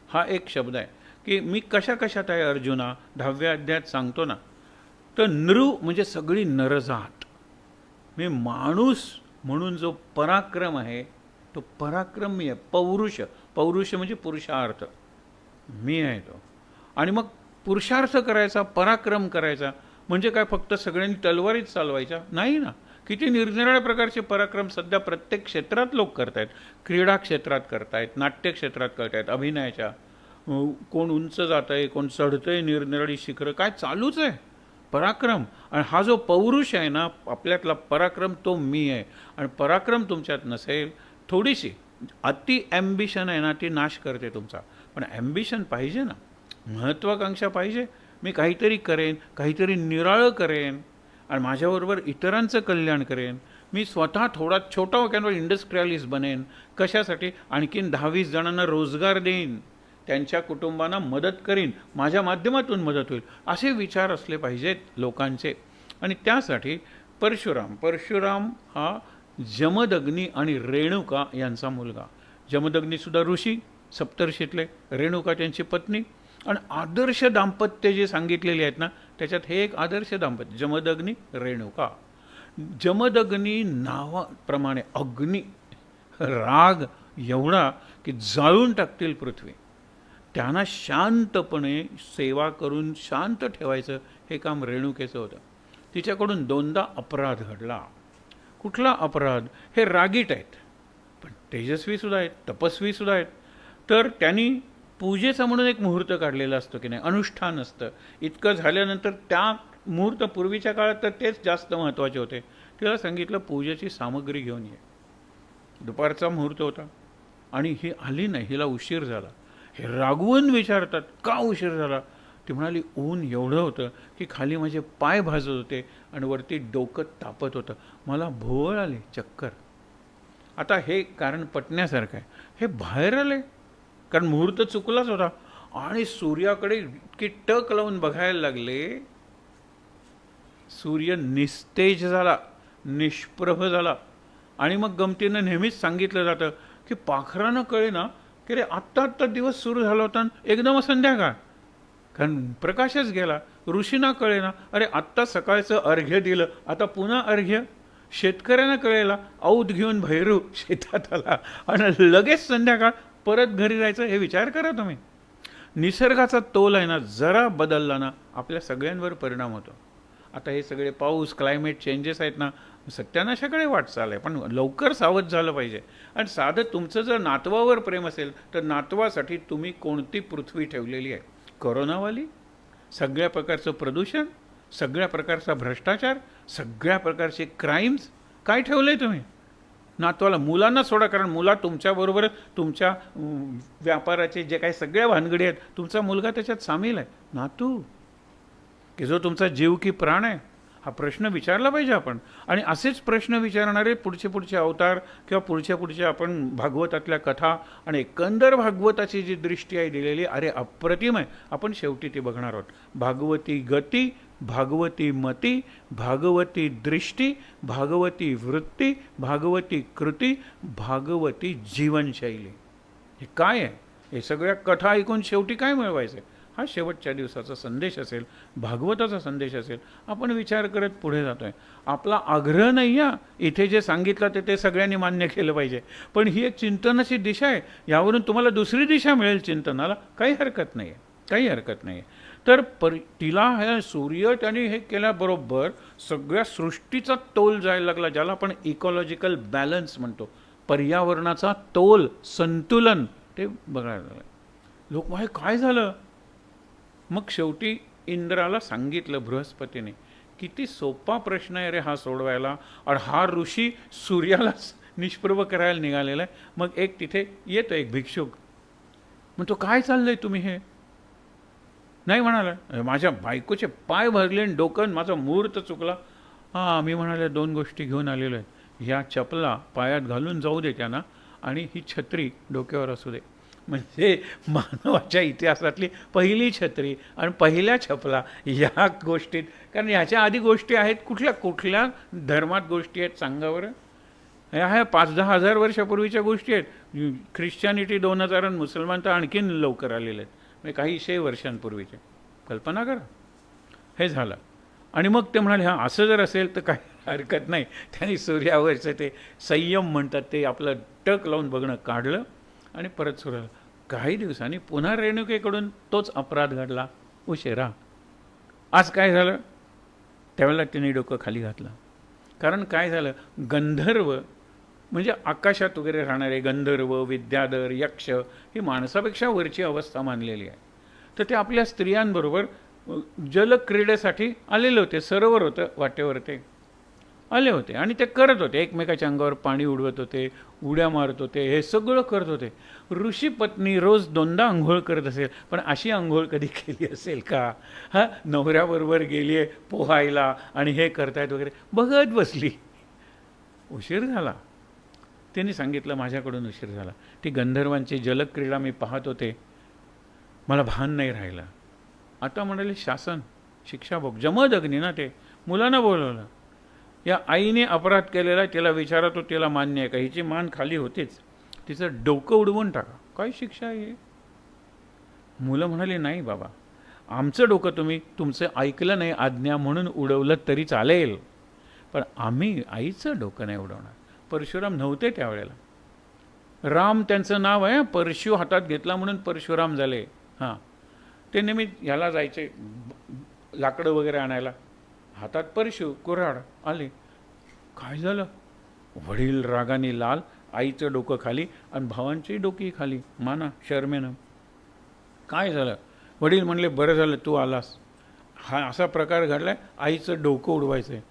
हा एक शब्द आहे की मी कशा कशात आहे अर्जुना, 10व्या अध्यायात सांगतो ना. तर नृ म्हणजे सगळी नरजात. मी माणूस म्हणून जो पराक्रम आहे तो पराक्रमी आहे. पौरुष, पौरुष म्हणजे पुरुषार्थ, मी आहे तो. आणि मग पुरुषार्थ करायचा, पराक्रम करायचा म्हणजे काय? फक्त सगळ्यांनी तलवारीत चालवायच्या नाही ना. किती निरनिराळ्या प्रकारचे पराक्रम सध्या प्रत्येक क्षेत्रात लोक करत आहेत. क्रीडा क्षेत्रात करतायत, नाट्य क्षेत्रात करतायत, अभिनयाच्या, कोण उंच जात आहे, कोण चढतं आहे, निरनिराळी शिखरं, काय चालूच आहे पराक्रम. आणि हा जो पौरुष आहे ना आपल्यातला पराक्रम, तो मी आहे. आणि पराक्रम तुमच्यात नसेल, थोडीशी अति ॲम्बिशन आहे ना, ती नाश करते तुमचा. पण ॲम्बिशन पाहिजे ना, महत्त्वाकांक्षा पाहिजे. मी काहीतरी करेन, काहीतरी निराळं करेन आणि माझ्याबरोबर इतरांचं कल्याण करेन. मी स्वतः थोडा छोटा वक्यांवर इंडस्ट्रियलिस्ट बनेन. कशासाठी? आणखीन 10-20 जणांना रोजगार देईन, त्यांच्या कुटुंबांना मदत करीन, माझ्या माध्यमातून मदत होईल, असे विचार असले पाहिजेत लोकांचे. आणि त्यासाठी परशुराम हा जमदग्नी आणि रेणुका यांचा मुलगा. जमदग्नीसुद्धा ऋषी, सप्तर्षीतले, रेणुका त्यांची पत्नी. आणि आदर्श दाम्पत्य जे सांगितलेले आहेत ना, त्याच्यात हे एक आदर्श दाम्पत्य, जमदग्नी रेणुका. जमदग्नी नावाप्रमाणे अग्नी, राग एवढा की जाळून टाकतील पृथ्वी. त्यांना शांतपणे सेवा करून शांत ठेवायचं हे काम रेणुकेचं होतं. तिच्याकडून 2दा अपराध घडला. कुठला अपराध? हे रागीट आहेत पण तेजस्वीसुद्धा आहेत, तपस्वीसुद्धा आहेत. तर त्यांनी पूजेचा म्हणून एक मुहूर्त काढलेला असतो की नाही, अनुष्ठान असतं. इतकं झाल्यानंतर त्या मुहूर्त पूर्वीच्या काळात तर तेच जास्त महत्त्वाचे होते. तिला सांगितलं पूजेची सामग्री घेऊन ये. दुपारचा मुहूर्त होता आणि ही आली नाही, हिला उशीर झाला. हे रागवून विचारतात का उशीर झाला? ती म्हणाली ऊन एवढं होतं की खाली माझे पाय भाजत होते आणि वरती डोकं तापत होतं, मला भोवळ आली, चक्कर. आता हे कारण पटण्यासारखं आहे. हे बाहेर आले कारण मुहूर्त चुकलाच होता आणि सूर्याकडे इतकी टक लावून बघायला लागले. सूर्य निस्तेज झाला, निष्प्रभ झाला. आणि मग गमतीनं नेहमीच सांगितलं जातं की पाखरानं कळे ना की रे आत्ता दिवस सुरू झाला होता एकदम संध्याकाळ. कारण प्रकाशच गेला. ऋषींना कळेना, अरे आत्ता सकाळचं अर्घ्य दिलं, आता पुन्हा अर्घ्य. शेतकऱ्यांना कळेला, औध घेऊन भैरू शेतात आला आणि लगेच संध्याकाळ परत घरी जायचं. हे विचार करा तुम्ही. निसर्गाचा तोल आहे ना, जरा बदलला ना आपल्या सगळ्यांवर परिणाम होतो. आता हे सगळे पाऊस, क्लायमेट चेंजेस आहेत ना, सत्यानाशाकडे वाटचाल आहे. पण लवकर सावध झालं पाहिजे. आणि साधं तुमचं जर नातवावर प्रेम असेल तर नातवासाठी तुम्ही कोणती पृथ्वी ठेवलेली आहे? कोरोनावाली, सगळ्या प्रकारचं प्रदूषण, सगळ्या प्रकारचा भ्रष्टाचार, सगळ्या प्रकारचे क्राईम्स, काय ठेवलं आहे तुम्ही नातवाला? मुलांना सोडा, कारण मुला तुमच्याबरोबर तुमच्या व्यापाराचे जे काही सगळ्या भानगडी आहेत, तुमचा मुलगा त्याच्यात सामील आहे. नातू की जो तुमचा जीव की प्राण आहे, हा प्रश्न विचारला पाहिजे आपण. आणि असेच प्रश्न विचारणारे पुढचे अवतार किंवा पुढचे आपण भागवतातल्या कथा आणि एकंदर भागवताची जी दृष्टी आहे दिलेली, अरे अप्रतिम आहे. आपण शेवटी ती बघणार आहोत. भागवती गती, भागवती मती, भागवती दृष्टी, भागवती वृत्ती, भागवती कृती, भागवती जीवनशैली. हे काय आहे? हे सगळ्या कथा ऐकून शेवटी काय मिळवायचं? हा शेवटच्या दिवसाचा संदेश असेल, भागवताचा संदेश असेल. आपण विचार करत पुढे जातो आहे. आपला आग्रह नाही आहे इथे जे सांगितलं ते सगळ्यांनी मान्य केलं पाहिजे, पण ही एक चिंतनाची दिशा आहे. यावरून तुम्हाला दुसरी दिशा मिळेल चिंतनाला, काही हरकत नाही आहे, काही हरकत नाही आहे. तर तिला हे सूर्य त्याने हे केल्याबरोबर सगळ्या सृष्टीचा तोल जायला लागला, ज्याला आपण इकॉलॉजिकल बॅलन्स म्हणतो. पर्यावरणाचा तोल, संतुलन, ते बघायला लागलं. लोक हे काय झालं? मग शेवटी इंद्राला सांगितलं बृहस्पतीने. किती सोपा प्रश्न आहे रे हा सोडवायला. आणि हा ऋषी सूर्यालाच निष्प्रभ करायला निघालेला आहे. मग एक तिथे येतो एक भिक्षुक, मग तो काय चाललंय तुम्ही हे? नाही म्हणाला, माझ्या बायकोचे पाय भरले आणि डोकं, माझा मुहूर्त चुकला. हां, मी म्हणाले 2 गोष्टी घेऊन आलेलो आहे. ह्या चपला पायात घालून जाऊ दे त्यांना, आणि ही छत्री डोक्यावर असू दे. म्हणजे मानवाच्या इतिहासातली पहिली छत्री आणि पहिल्या चपला या गोष्टीत. कारण ह्याच्या आधी गोष्टी आहेत, कुठल्या धर्मात गोष्टी आहेत सांगा बरं? ह्या 5-10 हजार वर्षापूर्वीच्या गोष्टी आहेत. ख्रिश्चॅनिटी 2000 आणि मुसलमान तर आणखीन लवकर आलेले आहेत, म्हणजे काही 100 वर्षांपूर्वीचे. कल्पना करा. हे झालं. आणि मग ते म्हणाले, हां असं जर असेल तर काही हरकत नाही. त्यांनी सूर्यावरचं ते संयम म्हणतात ते आपलं टक लावून बघणं काढलं आणि परत सुरू झालं. काही दिवसांनी पुन्हा रेणुकेकडून तोच अपराध घडला, उशिरा. आज काय झालं? त्यावेळेला तिने डोकं खाली घातलं. कारण काय झालं, गंधर्व म्हणजे आकाशात वगैरे राहणारे गंधर्व, विद्याधर, यक्ष, ही माणसापेक्षा वरची अवस्था मानलेली आहे. तर ते आपल्या स्त्रियांबरोबर जलक्रीडेसाठी आलेले होते. सरोवर होतं वाटेवर, ते आले होते आणि ते करत होते. एकमेकाच्या अंगावर पाणी उडवत होते, उड्या मारत होते, हे सगळं करत होते. ऋषी पत्नी रोज 2दा आंघोळ करत असेल, पण अशी आंघोळ कधी केली असेल का? हा, नवऱ्याबरोबर गेली आहे पोहायला आणि हे करतायत वगैरे, बघत बसली. उशीर झाला. त्यांनी सांगितलं, माझ्याकडून उशीर झाला. ती गंधर्वांची जलक्रीडा मी पाहत होते, मला भान नाही राहिलं. आता म्हणाले शासन, शिक्षा भोग. जमदग्नी ना ते, मुलांना बोलवलं. या आईने अपराध केलेला, तिला विचारा तो तिला मान्य आहे का? हिची मान खाली होतीच, तिचं डोकं उडवून टाका. काय शिक्षा आहे? मुलं म्हणाली, नाही बाबा, आमचं डोकं तुम्ही तुमचं ऐकलं नाही आज्ञा म्हणून उडवलं तरी चालेल, पण आम्ही आईचं डोकं नाही उडवणार. परशुराम नव्हते त्यावेळेला. राम त्यांचं नाव आहे, परशु हातात घेतला म्हणून परशुराम झाले. हां, ते नेहमी ह्याला जायचे लाकडं वगैरे आणायला, हातात परशु, कुऱ्हाड आले. काय झालं? वडील रागाने लाल, आईचं डोकं खाली आणि भावांची डोकी खाली, माना शर्मेनं. काय झालं? वडील म्हणले, बरं झालं तू आलास, हा असा प्रकार घडलाय, आईचं डोकं उडवायचं आहे.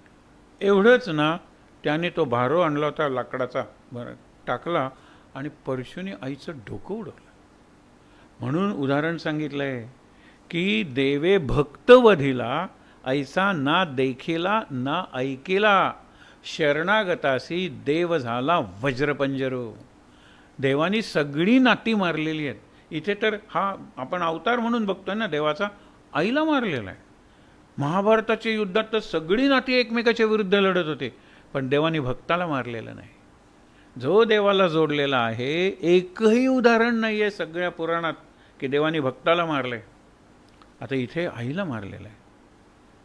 एवढंच ना, त्याने तो भारो आणला होता लाकडाचा, बरं टाकला आणि परशुने आईचं डोकं उडवलं. म्हणून उदाहरण सांगितलं आहे की देवे भक्तवधीला ऐसा ना देखिला ना ऐकिला, शरणागतासी देव झाला वज्रपंजरो. देवानी सगळी नाती मारलेली आहेत. इथे तर हा आपण अवतार म्हणून बघतोय ना देवाचा, आईला मारलेला आहे. महाभारताच्या युद्धात तर सगळी नाती एकमेकाच्या विरुद्ध लढत होते, पण देवानी भक्ताला मारलेलं नाही. जो देवाला जोडलेला आहे, एकही उदाहरण नाही आहे सगळ्या पुराणात की देवानी भक्ताला मारले. आता इथे आईला मारलेलं आहे,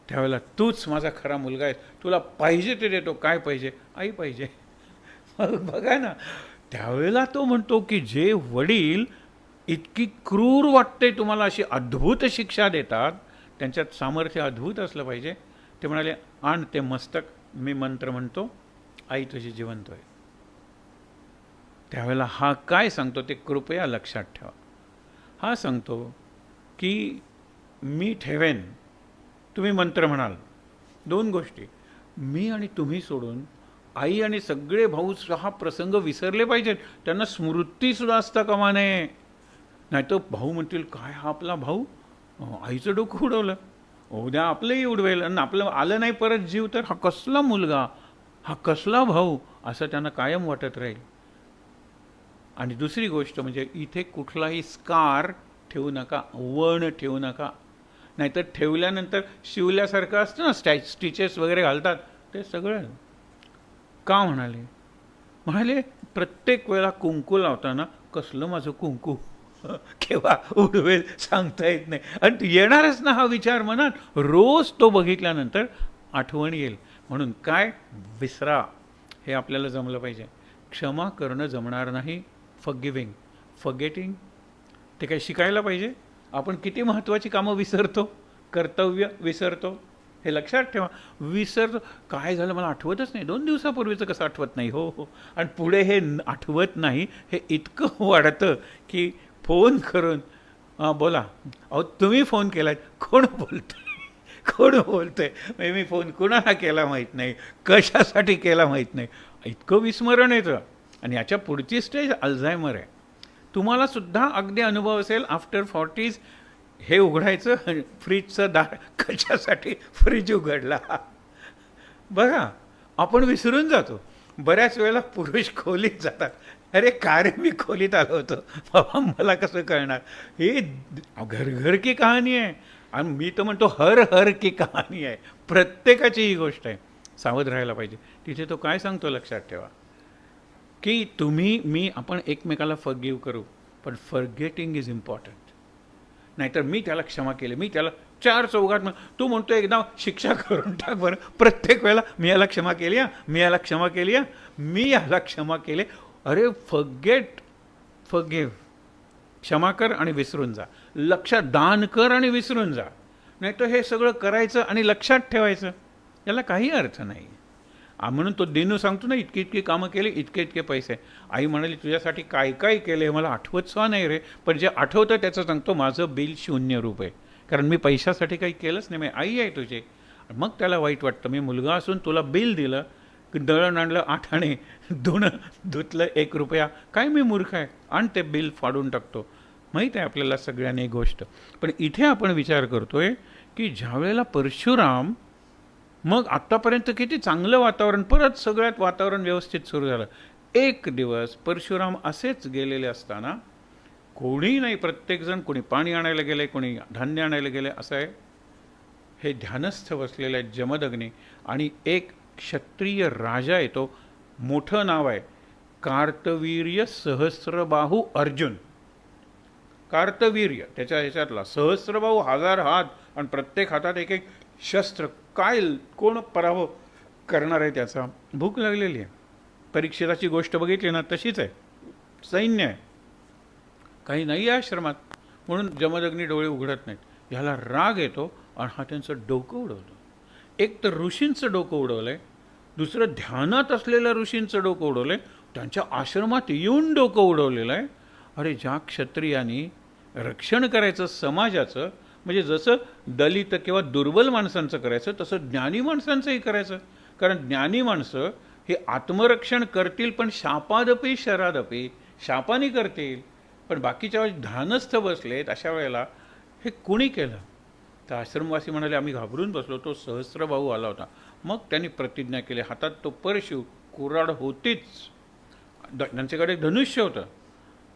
त्यावेळेला तूच माझा खरा मुलगा आहे, तुला पाहिजे ते देतो. काय पाहिजे? आई पाहिजे. मग बघा ना, त्यावेळेला तो म्हणतो की जे वडील इतकी क्रूर वाटते तुम्हाला अशी अद्भुत शिक्षा देतात, त्यांच्यात सामर्थ्य अद्भुत असलं पाहिजे. ते म्हणाले, आण ते मस्तक, मी मंत्र म्हणतो, आई तुझी जिवंत होईल. त्यावेळेला हा काय सांगतो ते कृपया लक्षात ठेवा. हा सांगतो की मी ठेवेन, तुम्ही मंत्र म्हणाल. दोन गोष्टी, मी आणि तुम्ही सोडून आई आणि सगळे भाऊ हा प्रसंग विसरले पाहिजेत. त्यांना स्मृतीसुद्धा असता कामा नये. नाही तर भाऊ म्हणतील, काय हा आपला भाऊ आईचं डोकं उडवलं, उद्या आपलंही उडवेल, आणि आपलं आलं नाही परत जीव तर हा कसला मुलगा, हा कसला भाऊ, असं त्यांना कायम वाटत राहील. आणि दुसरी गोष्ट म्हणजे इथे कुठलाही स्कार ठेवू नका, वण ठेवू नका. नाहीतर ठेवल्यानंतर शिवल्यासारखं असतं ना, स्टिचेस वगैरे घालतात, ते सगळं. का म्हणाले? म्हणाले प्रत्येक वेळा कुंकू लावताना कसलं माझं कुंकू केव्हा उडवेल सांगता येत नाही, आणि येणारच ना हा विचार मनात, रोज तो बघितल्यानंतर आठवण येईल. म्हणून काय, विसरा, हे आपल्याला जमलं पाहिजे. क्षमा करणं जमणार नाही, फॉरगिव्हिंग, फॉरगेटिंग, ते काय शिकायला पाहिजे. आपण किती महत्त्वाची कामं विसरतो, कर्तव्य विसरतो, हे लक्षात ठेवा. विसरतो, काय झालं मला आठवतच नाही, 2 दिवसापूर्वीचं कसं आठवत नाही, हो हो, आणि पुढे हे आठवत नाही हे इतकं वाढतं की फोन करून, बोला, अहो तुम्ही फोन केलाय, कोण बोलतंय, कोण बोलतंय, म्हणजे मी फोन कुणाला केला माहीत नाही, कशासाठी केला माहीत नाही, इतकं विस्मरण येतं. आणि याच्या पुढची स्टेज अल्झायमर आहे. तुम्हाला सुद्धा अगदी अनुभव असेल, आफ्टर 40s हे उघडायचं, फ्रीजचं दार, कशासाठी फ्रीज उघडला, बघा आपण विसरून जातो. बऱ्याच वेळेला पुरुष खोलीत जातात, अरे का रे मी खोलीत आलो होतो बाबा, मला कसं कळणार. हे घर घर की कहाणी आहे, आणि मी तर म्हणतो हर हर की कहाणी आहे. प्रत्येकाची ही गोष्ट आहे, सावध राहायला पाहिजे. तिथे तो काय सांगतो लक्षात ठेवा, की तुम्ही मी आपण एकमेकाला फॉरगिव्ह करू, पण फॉरगेटिंग इज इम्पॉर्टंट. नाहीतर मी त्याला क्षमा केली, मी त्याला 4 चौघात, तू म्हणतो एकदा शिक्षा करून टाक बरं, प्रत्येक वेळेला मी याला क्षमा केली, मी याला क्षमा केली, मी याला क्षमा केले. अरे फॉरगेट, फॉरगिव्ह, क्षमा कर आणि विसरून जा, लक्षात दान कर आणि विसरून जा. नाही तर हे सगळं करायचं आणि लक्षात ठेवायचं, याला काही अर्थ नाही. म्हणून तो दिनू सांगतो ना, इतकी इतकी कामं केली, इतके इतके पैसे. आई म्हणाली तुझ्यासाठी काय काय केलं हे मला आठवत सुद्धा नाही रे, पण जे आठवतं त्याचं सांगतो, माझं बिल 0 रुपये, कारण मी पैशासाठी काही केलंच नाही, मी आई आहे तुझे. मग त्याला वाईट वाटतं, मी मुलगा असून तुला बिल दिलं, दळण आणलं 8 आणे, धुणं धुतलं 1 रुपया, काय मी मूर्ख आहे, आणि ते बिल फाडून टाकतो. माहीत आहे आपल्याला सगळ्यांनी गोष्ट. पण इथे आपण विचार करतोय की ज्यावेळेला परशुराम, मग आत्तापर्यंत किती चांगलं वातावरण, परत सगळ्यात वातावरण व्यवस्थित सुरू झालं. एक दिवस परशुराम असेच गेलेले असताना, कोणी नाही, प्रत्येकजण, कोणी पाणी आणायला गेले, कोणी धान्य आणायला गेले, असं आहे. हे ध्यानस्थ बसलेले आहेत जमदग्नी, आणि एक क्षत्रिय राजा येतो, मोठं नाव आहे कार्तवीर्य सहस्रबाहू अर्जुन. कार्तवीर्य त्याच्या ह्याच्यातला, सहस्रबाहू 1000 हात, आणि प्रत्येक हातात एक एक शस्त्र. काय, कोण पराभव करणार आहे त्याचा. भूक लागलेली आहे, परीक्षिताची गोष्ट बघितली ना तशीच आहे, सैन्य आहे, काही नाही आहे आश्रमात, म्हणून जमदग्नी डोळे उघडत नाहीत. ह्याला राग येतो आणि हा त्यांचं डोकं उडवतो. एक तर ऋषींचं डोकं उडवलं आहे, दुसरं ध्यानात असलेल्या ऋषींचं डोकं उडवलं आहे, त्यांच्या आश्रमात येऊन डोकं उडवलेलं आहे. अरे ज्या क्षत्रियांनी रक्षण करायचं समाजाचं, म्हणजे जसं दलित किंवा दुर्बल माणसांचं करायचं, तसं ज्ञानी माणसांचंही करायचं. कारण ज्ञानी माणसं हे आत्मरक्षण करतील, पण शापादपी शरादपी, शापानी करतील. पण बाकीच्या वेळेस ध्यानस्थ बसलेत, अशा वेळेला हे कुणी केलं? तर आश्रमवासी म्हणाले आम्ही घाबरून बसलो, तो सहस्रबाहू आला होता. मग त्यांनी प्रतिज्ञा केली, हातात तो परशु, कुऱ्हाड होतीच, त्यांच्याकडे धनुष्य होतं.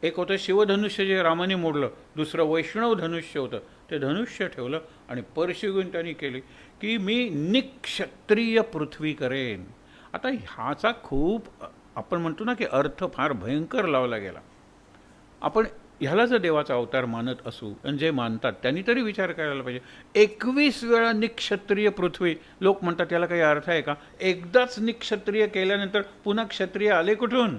एक होतं शिवधनुष्य जे रामाने मोडलं, दुसरं वैष्णव धनुष्य होतं, ते धनुष्य ठेवलं आणि परशु घेऊन त्यांनी केली की मी निक्षत्रिय पृथ्वी करेन. आता ह्याचा खूप आपण म्हणतो ना की अर्थ फार भयंकर लावला गेला. आपण ह्याला जर देवाचा अवतार मानत असू आणि जे मानतात त्यांनी तरी विचार करायला पाहिजे. 21 वेळा निक्षत्रिय पृथ्वी, लोक म्हणतात त्याला काही अर्थ आहे का? एकदाच निक्षत्रिय केल्यानंतर पुन्हा क्षत्रिय आले कुठून?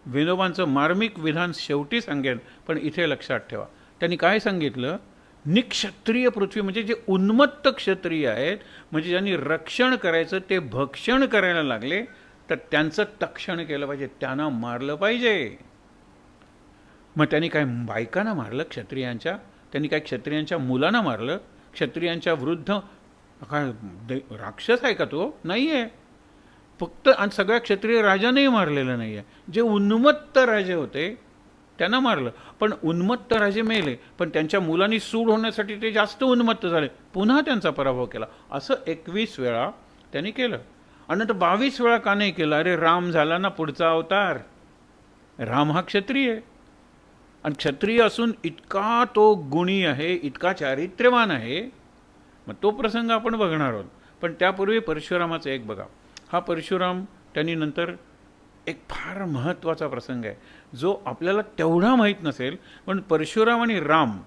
विनोबांचं मार्मिक विधान शेवटी सांगेन, पण इथे लक्षात ठेवा. त्यांनी काय सांगितलं? निक्षत्रिय पृथ्वी म्हणजे जे उन्मत्त क्षत्रिय आहेत, म्हणजे ज्यांनी रक्षण करायचं ते भक्षण करायला लागले, तर त्यांचं तक्षण केलं पाहिजे, त्यांना मारलं पाहिजे. मग त्यांनी काय बायकांना मारलं क्षत्रियांच्या? त्यांनी काय क्षत्रियांच्या मुलांना मारलं? क्षत्रियांच्या वृद्ध काय राक्षस आहे का तो? नाही आहे. फक्त आणि सगळ्या क्षत्रिय राजानेही मारलेलं नाही आहे. जे उन्मत्त राजे होते त्यांना मारलं. पण उन्मत्त राजे मेले, पण त्यांच्या मुलांनी सूड होण्यासाठी ते जास्त उन्मत्त झाले, पुन्हा त्यांचा पराभव केला. असं 21 वेळा त्यांनी केलं. आणि नंतर 22 वेळा का नाही केलं? अरे राम झाला ना पुढचा अवतार. राम हा क्षत्रिय आहे, आणि क्षत्रिय असून इतका तो गुणी आहे, इतका चारित्र्यवान आहे. मग तो प्रसंग आपण बघणार आहोत. पण त्यापूर्वी परशुरामाचं एक बघा. हा परशुराम त्यांनी नंतर एक फार महत्त्वाचा प्रसंग आहे, जो आपल्याला तेवढा माहीत नसेल, पण परशुराम आणि राम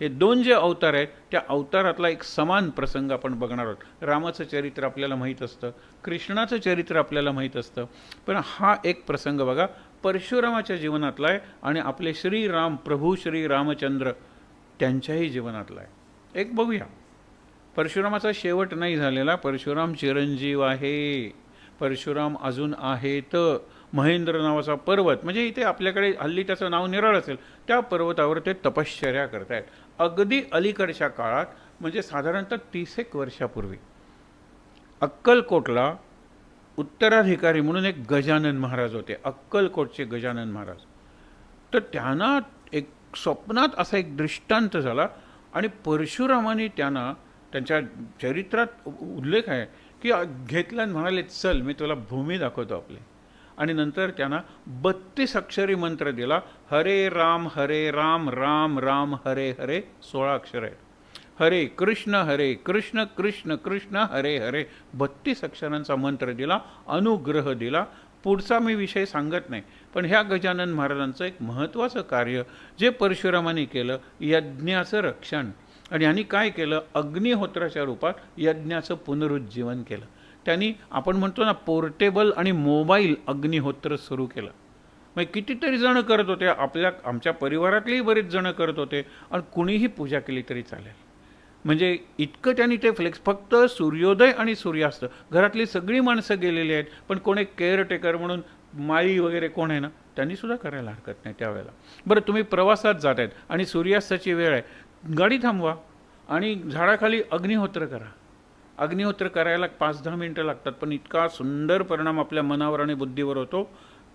हे दोन जे अवतार आहेत त्या अवतारातला एक समान प्रसंग आपण बघणार आहोत. रामाचं चरित्र आपल्याला माहीत असतं, कृष्णाचं चरित्र आपल्याला माहीत असतं, पण हा एक प्रसंग बघा परशुरामाच्या जीवनातला आहे आणि आपले श्रीराम प्रभू श्री रामचंद्र त्यांच्याही जीवनातला आहे. एक बघूया. परशुरामाचा शेवट नाही झालेला. परशुराम चिरंजीव आहे. परशुराम अजून आहेत. महेंद्र नावाचा पर्वत, म्हणजे इथे आपल्याकडे हल्ली त्याचं नाव निराळ असेल, त्या पर्वतावर ते तपश्चर्या करतायत. अगदी अलीकडच्या काळात, म्हणजे साधारणतः 30 वर्षापूर्वी अक्कलकोटला उत्तराधिकारी म्हणून एक गजानन महाराज होते, अक्कलकोटचे गजानन महाराज. तर त्यांना एक स्वप्नात असा एक दृष्टांत झाला आणि परशुरामाने त्यांना त्यांच्या चरित्रात उल्लेख आहे की घेतला आणि म्हणाले, चल मी तुला भूमी दाखवतो आपली. आणि नंतर त्यांना 32 अक्षरी मंत्र दिला. हरे राम राम राम हरे हरे 16 अक्षर आहेत. हरे कृष्ण कृष्ण कृष्ण हरे हरे 32 अक्षरांचा मंत्र दिला, अनुग्रह दिला. पुढचा मी विषय सांगत नाही, पण ह्या गजानन महाराजांचं एक महत्त्वाचं कार्य जे परशुरामाने केलं, यज्ञाचं रक्षण. आणि यांनी काय केलं? अग्निहोत्राच्या रूपात यज्ञाचं पुनरुज्जीवन केलं. त्यांनी आपण म्हणतो ना पोर्टेबल आणि मोबाईल अग्निहोत्र सुरू केलं. मग कितीतरी जण करत होते, आमच्या परिवारातलेही बरेच जण करत होते, आणि कुणीही पूजा केली तरी चालेल. म्हणजे इतकं त्यांनी ते फ्लेक्स. फक्त सूर्योदय आणि सूर्यास्त, घरातली सगळी माणसं गेलेली आहेत, पण कोण एक केअरटेकर म्हणून माळी वगैरे कोण आहे ना, त्यांनी सुद्धा करायला हरकत नाही त्यावेळेला. बरं, तुम्ही प्रवासात जात आहेत आणि सूर्यास्ताची वेळ आहे, गाडी थांबवा आणि झाडाखाली अग्निहोत्र करा. अग्निहोत्र करायला 5-10 मिनटं लागतात, पण इतका सुंदर परिणाम आपल्या मनावर आणि बुद्धीवर होतो.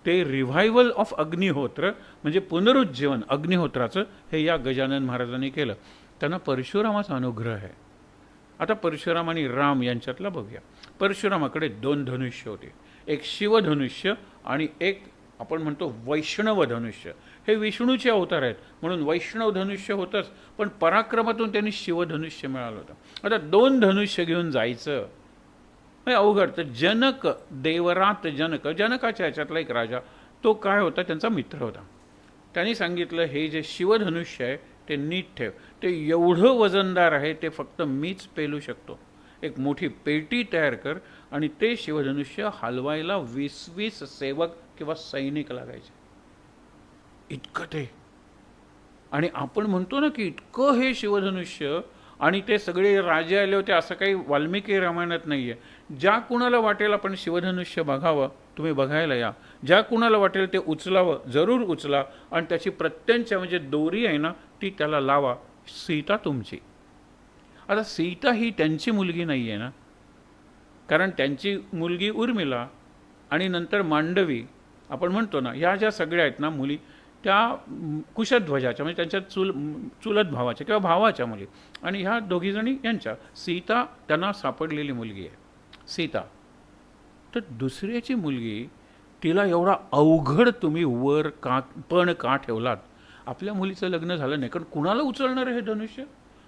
ते रिव्हायवल ऑफ अग्निहोत्र म्हणजे पुनरुज्जीवन अग्निहोत्राचं हे या गजानन महाराजांनी केलं. त्यांना परशुरामाचा अनुग्रह आहे. आता परशुराम आणि राम यांच्यातला बघूया. परशुरामाकडे 2 धनुष्य होते, एक शिवधनुष्य आणि एक आपण म्हणतो वैष्णव धनुष्य. हे विष्णूचे अवतार आहेत म्हणून वैष्णव धनुष्य होतंच, पण पराक्रमातून त्यांनी शिवधनुष्य मिळालं होतं. आता 2 धनुष्य घेऊन जायचं म्हणजे अवघड. तर जनक, देवरात जनक, जनकाच्या ह्याच्यातला एक राजा, तो काय होता, त्यांचा मित्र होता. त्यांनी सांगितलं, हे जे शिवधनुष्य आहे ते नीट ठेव, ते एवढं वजनदार आहे ते फक्त मीच पेलू शकतो. एक मोठी पेटी तयार कर आणि ते शिवधनुष्य हलवायला 20-20 सेवक किंवा सैनिक लागायचे. इतकं ते. आणि आपण म्हणतो ना की इतकं हे शिवधनुष्य, आणि ते सगळे राजे आले होते असं काही वाल्मिकी रामायणात नाही आहे. ज्या कुणाला वाटेल आपण शिवधनुष्य बघावं, तुम्ही बघायला या. ज्या कुणाला वाटेल ते उचलावं, जरूर उचला, आणि त्याची प्रत्यंच्या म्हणजे दोरी आहे ना ती त्याला लावा. सीता तुमची. आता सीता ही त्यांची मुलगी नाही आहे ना, कारण त्यांची मुलगी उर्मिला आणि नंतर मांडवी, आपण म्हणतो ना, ह्या ज्या सगळ्या आहेत ना मुली, त्या कुशध्वजाच्या म्हणजे त्यांच्या चुलत भावाच्या किंवा भावाच्या मुली, आणि ह्या दोघीजणी यांच्या. सीता त्यांना सापडलेली मुलगी आहे सीता. तर दुसऱ्याची मुलगी, तिला एवढा अवघड तुम्ही वर का ठेवलात? आपल्या मुलीचं लग्न झालं नाही, कारण कुणाला उचलणार आहे हे धनुष्य?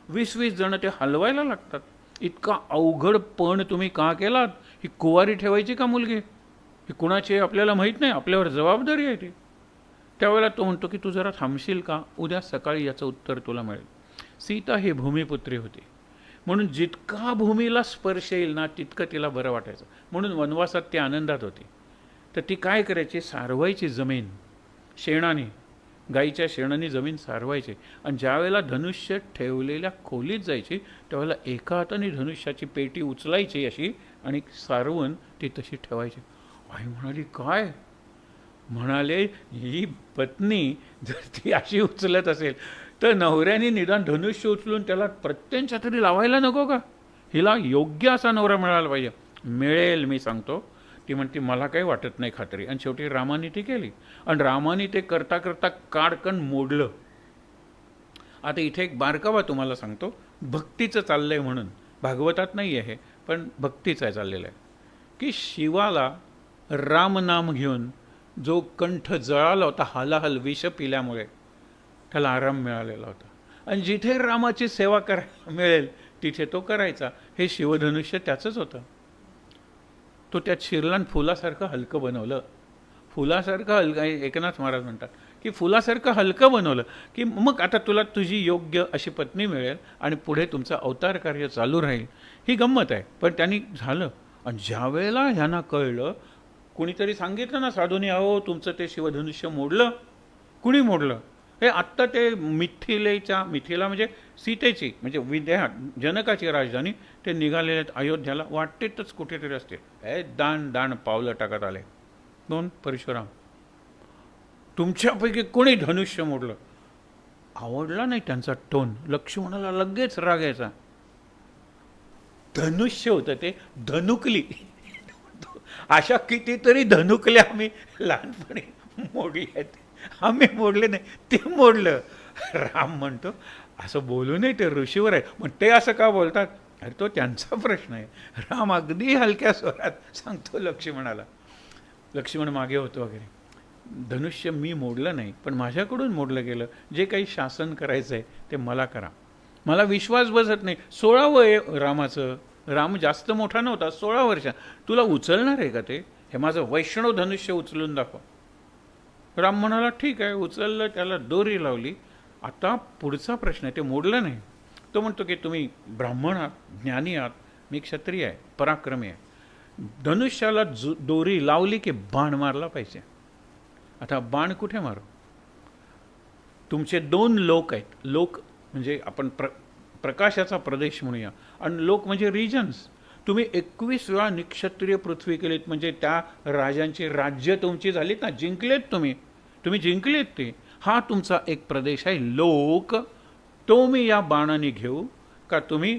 20-20 जण ते हलवायला लागतात. इतका अवघड पण तुम्ही का केलात? ही कुवारी ठेवायची का मुलगी? ही कुणाची आपल्याला माहीत नाही, आपल्यावर जबाबदारी आहे ती. त्यावेळेला तो म्हणतो की तू जरा थांबशील का, उद्या सकाळी याचं उत्तर तुला मिळेल. सीता ही भूमिपुत्री होती, म्हणून जितका भूमीला स्पर्श येईल ना तितकं तिला बरं वाटायचं. म्हणून वनवासात ती आनंदात होती. तर ती काय करायची, सारवायची जमीन शेणाने, गाईच्या शेणाने जमीन सारवायची. आणि ज्यावेळेला धनुष्य ठेवलेल्या खोलीत जायची त्यावेळेला एका हाताने धनुष्याची पेटी उचलायची अशी आणि सारवून ती तशी ठेवायची. आई म्हणाली काय, म्हणाले ही पत्नी जर ती अशी उचलत असेल तर नवऱ्याने निदान धनुष्य उचलून त्याला प्रत्यंच्या तरी लावायला नको का, हिला योग्य असा नवरा मिळाला पाहिजे. मिळेल मी सांगतो. ती म्हणते मला काही वाटत नाही खात्री. आणि शेवटी रामाने ती केली. आणि रामाने ते करता करता काडकन मोडलं. आता इथे एक बारकावा तुम्हाला सांगतो, भक्तीचं चाललंय म्हणून, भागवतात नाही आहे पण भक्तीचं आहे चाललेलं आहे, की शिवाला रामनाम घेऊन जो कंठ जळाला होता हालाहल विष पिल्यामुळे, त्याला आराम मिळालेला होता. आणि जिथे रामाची सेवा करायला मिळेल तिथे तो करायचा. हे शिवधनुष्य त्याचंच होतं. तो त्यात शिरला फुलासारखं हलकं बनवलं. फुलासारखं हलकं, एकनाथ महाराज म्हणतात की फुलासारखं हलकं बनवलं की मग आता तुला तुझी योग्य अशी पत्नी मिळेल आणि पुढे तुमचं अवतार कार्य चालू राहील. ही गंमत आहे. पण त्यांनी झालं. आणि ज्या वेळेला ह्यांना कळलं, कुणीतरी सांगितलं ना साधूनी, अहो तुमचं ते शिवधनुष्य मोडलं. कुणी मोडलं? हे आत्ता ते मिथिला म्हणजे सीतेची म्हणजे विद्या जनकाची राजधानी, ते निघालेले आहेत अयोध्याला. वाटेतच कुठेतरी असते हे दाण पावलं टाकत आले 2 परशुराम. तुमच्यापैकी कोणी धनुष्य मोडलं? आवडला नाही त्यांचा टोन. लक्ष्मणाला लगेच राग यायचा. धनुष्य होतं ते, धनुकली. अशा कितीतरी धनुकल्या आम्ही लहानपणी मोडल्या आहेत. आम्ही मोडले नाही, ते मोडलं. राम म्हणतो असं बोलू नये, ते ऋषीवर आहे. मग ते असं का बोलतात? अरे तो त्यांचा प्रश्न आहे. राम अगदी हलक्या स्वरात सांगतो लक्ष्मणाला. लक्ष्मण मागे होतो वगैरे, धनुष्य मी मोडलं नाही, पण माझ्याकडून मोडलं गेलं. जे काही शासन करायचं आहे ते मला करा. मला विश्वास बसत नाही. 16 वय रामाचं. राम जास्त मोठा नव्हता, 16 वर्ष. तुला उचलणार आहे का ते? हे माझं वैष्णव धनुष्य उचलून दाखव. राम म्हणाला ठीक आहे. उचललं, त्याला दोरी लावली. आता पुढचा प्रश्न आहे, ते मोडलं नाही. तो म्हणतो की तुम्ही ब्राह्मण आहात, ज्ञानी आहात, मी क्षत्रिय आहे, पराक्रमी आहे. धनुष्याला दोरी लावली की बाण मारला पाहिजे. आता बाण कुठे मारू? तुमचे 2 लोक आहेत. लोक म्हणजे आपण प्रकाशाचा प्रदेश म्हणूया, आणि लोक म्हणजे रिजन्स. तुम्ही 21 वेळा निक्षत्रिय पृथ्वी केलीत, म्हणजे त्या राजांची राज्य तुमची झालीत ना, जिंकलेत तुम्ही जिंकलेत ते. हा तुमचा एक प्रदेश आहे लोक. तो मी या बाणाने घेऊ का? तुम्ही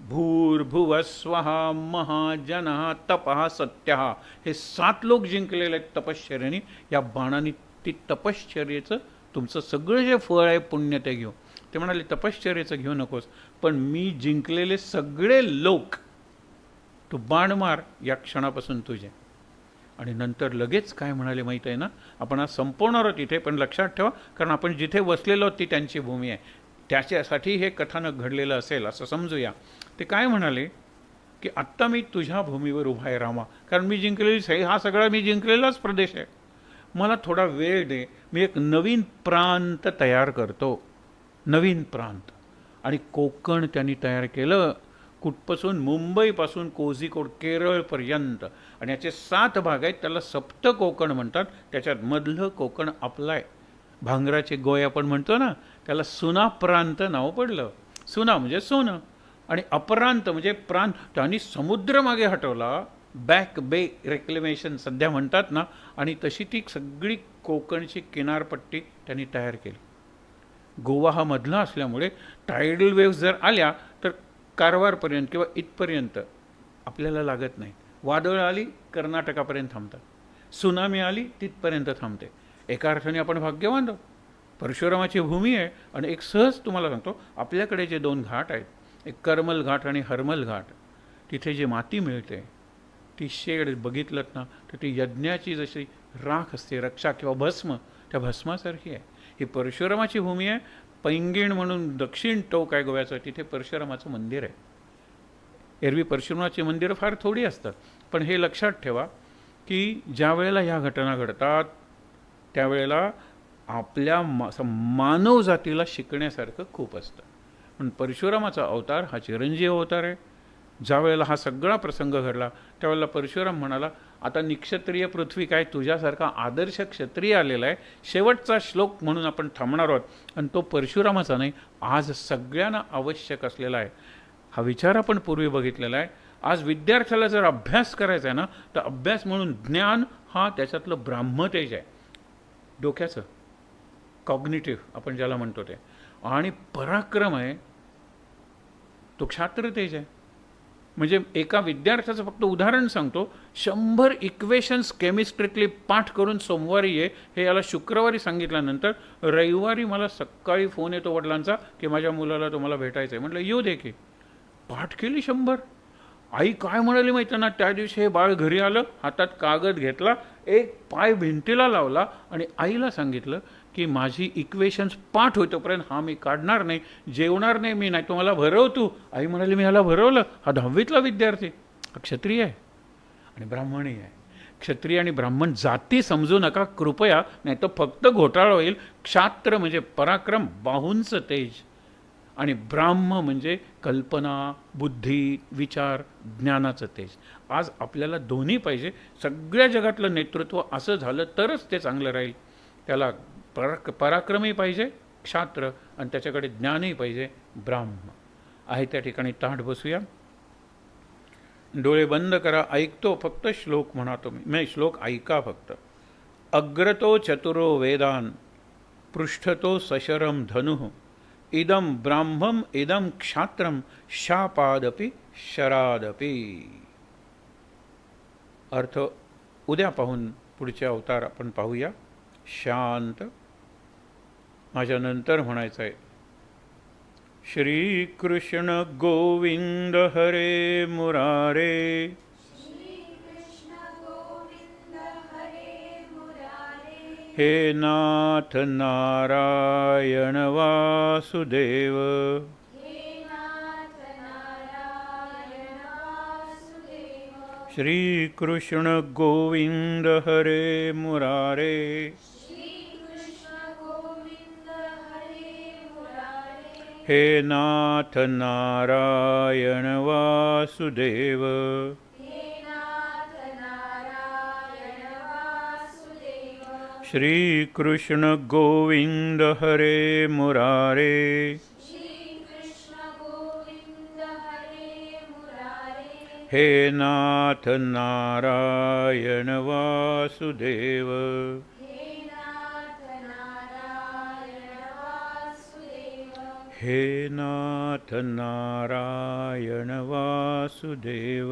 भूर्भुवस्वः महाजनः तपः सत्यः, हे 7 लोक जिंकलेले आहेत तपश्चर्याने. या बाणाने ती तपश्चर्येचं तुमचं सगळं जे फळ आहे पुण्य ते घेऊ. ते म्हणाले तपश्चर्येचं घेऊ नकोस, पण मी जिंकलेले सगळे लोक तू बाण मार या क्षणापासून तुझे. आणि नंतर लगेच काय म्हणाले माहीत आहे ना, आपण आज संपवणार आहोत इथे, पण लक्षात ठेवा, कारण आपण जिथे वसलेलो ती त्यांची भूमी आहे, त्याच्यासाठी हे कथानक घडलेलं असेल असं समजूया. ते काय म्हणाले की आत्ता मी तुझ्या भूमीवर उभा आहे रामा, कारण मी जिंकलेली, हा सगळा मी जिंकलेलाच प्रदेश आहे. मला थोडा वेळ दे, मी एक नवीन प्रांत तयार करतो. नवीन प्रांत. आणि कोकण त्यांनी तयार केलं. कुठपासून? मुंबईपासून कोझिकोड केरळपर्यंत. आणि याचे 7 भाग आहेत. त्याला सप्त कोकण म्हणतात. त्याच्यात मधलं कोकण आपलं आहे. भांगराचे गोय आपण म्हणतो ना, त्याला सुना प्रांत नाव पडलं. सुना म्हणजे सोनं, आणि अपरांत म्हणजे प्रांत. त्यांनी समुद्र मागे हटवला. बॅक बे रेक्लेमेशन सध्या म्हणतात ना, आणि तशी ती सगळी कोकणची किनारपट्टी त्यांनी तयार केली. गोवा हा मधला असल्यामुळे टायडल वेव्स जर आल्या तर कारवारपर्यंत किंवा इथपर्यंत आपल्याला लागत नाही. वादळ आली कर्नाटकापर्यंत थांबतात. सुनामी आली तिथपर्यंत थांबते. एका अर्थाने आपण भाग्यवान आहोत. परशुरामाची भूमी आहे. आणि एक सहज तुम्हाला सांगतो, आपल्याकडे जे 2 घाट आहेत, एक करमल घाट आणि हरमल घाट, तिथे जी माती मिळते ती शेड बघितलं ना तर ती यज्ञाची जशी राख असते, रक्षा किंवा भस्म, त्या भस्मासारखी आहे. ही परशुरामाची भूमी आहे. पैंगीण म्हणून दक्षिण टोक आहे गोव्याचं, तिथे परशुरामाचं मंदिर आहे. एरवी परशुरामाची मंदिरं फार थोडी असतात. पण हे लक्षात ठेवा की ज्या वेळेला ह्या घटना घडतात त्यावेळेला आपल्या मानव जातीला शिकण्यासारखं खूप असतं. पण परशुरामाचा अवतार हा चिरंजीव अवतार आहे. ज्या वेळेला हा सगळा प्रसंग घडला त्यावेळेला परशुराम म्हणाला, आता निक्षत्रिय पृथ्वी काय, तुझ्यासारखा आदर्श क्षत्रिय आलेला आहे. शेवटचा श्लोक म्हणून आपण थांबणार आहोत. आणि तो परशुरामाचा नाही, आज सगळ्यांना आवश्यक असलेला आहे. हा विचार आपण पूर्वी बघितलेला आहे. आज विद्यार्थ्याला जर अभ्यास करायचा आहे ना, तर अभ्यास म्हणून ज्ञान हा त्याच्यातलं ब्राह्मतेज आहे, डोक्याचं कॉग्निटिव्ह आपण ज्याला म्हणतो ते. आणि पराक्रम आहे तो क्षात्रतेज आहे. म्हणजे एका विद्यार्थ्याचं फक्त उदाहरण सांगतो, 100 इक्वेशन्स केमिस्ट्रीतली पाठ करून सोमवारी ये, हे याला शुक्रवारी सांगितल्यानंतर रविवारी मला सकाळी फोन येतो वडिलांचा की माझ्या मुलाला तुम्हाला भेटायचं आहे. म्हटलं येऊ दे की. पाठ केली 100. आई काय म्हणाली माहिती ना, त्या दिवशी हे बाळ घरी आलं, हातात कागद घेतला, एक पाय भिंतीला लावला आणि आईला सांगितलं की माझी इक्वेशन्स पाठ होईतोपर्यंत हा मी काढणार नाही, जेवणार नाही मी, नाही तुम्हाला भरव तू. आई म्हणाली मी ह्याला भरवलं, हा 10वीतला विद्यार्थी. हा क्षत्रिय आहे आणि ब्राह्मणी आहे. क्षत्रिय आणि ब्राह्मण जाती समजू नका कृपया, नाही तर फक्त घोटाळा होईल. क्षात्र म्हणजे पराक्रम, बाहूंचं तेज, आणि ब्राह्म म्हणजे कल्पना, बुद्धी, विचार, ज्ञानाचं तेज. आज आपल्याला दोन्ही पाहिजे. सगळ्या जगातलं नेतृत्व असं झालं तरच ते चांगलं राहील. त्याला पराक्रमही पाहिजे क्षात्र, आणि त्याच्याकडे ज्ञानही पाहिजे ब्राह्म. आहे त्या ठिकाणी ताठ बसूया, डोळे बंद करा. ऐकतो फक्त, श्लोक म्हणा तुम्ही, नाही श्लोक ऐका फक्त. अग्रतो चतुरो वेदान, पृष्ठतो सशरम धनुः, इदम ब्राह्मम इदम क्षात्रम, शापादपि शरादपि. अर्थ उद्या पाहून पुढचे अवतार आपण पाहूया. शांत. माझ्यानंतर म्हणायचं आहे, श्रीकृष्ण गोविंद हरे मुरारे, हे नाथ नारायण वासुदेव, श्रीकृष्ण गोविंद हरे मुरारे, हे नाथ नारायण वासुदेव, श्रीकृष्ण गोविंद हरे मुरारे, हे नाथ नारायण वासुदेव, हे नाथ नारायण वासुदेव,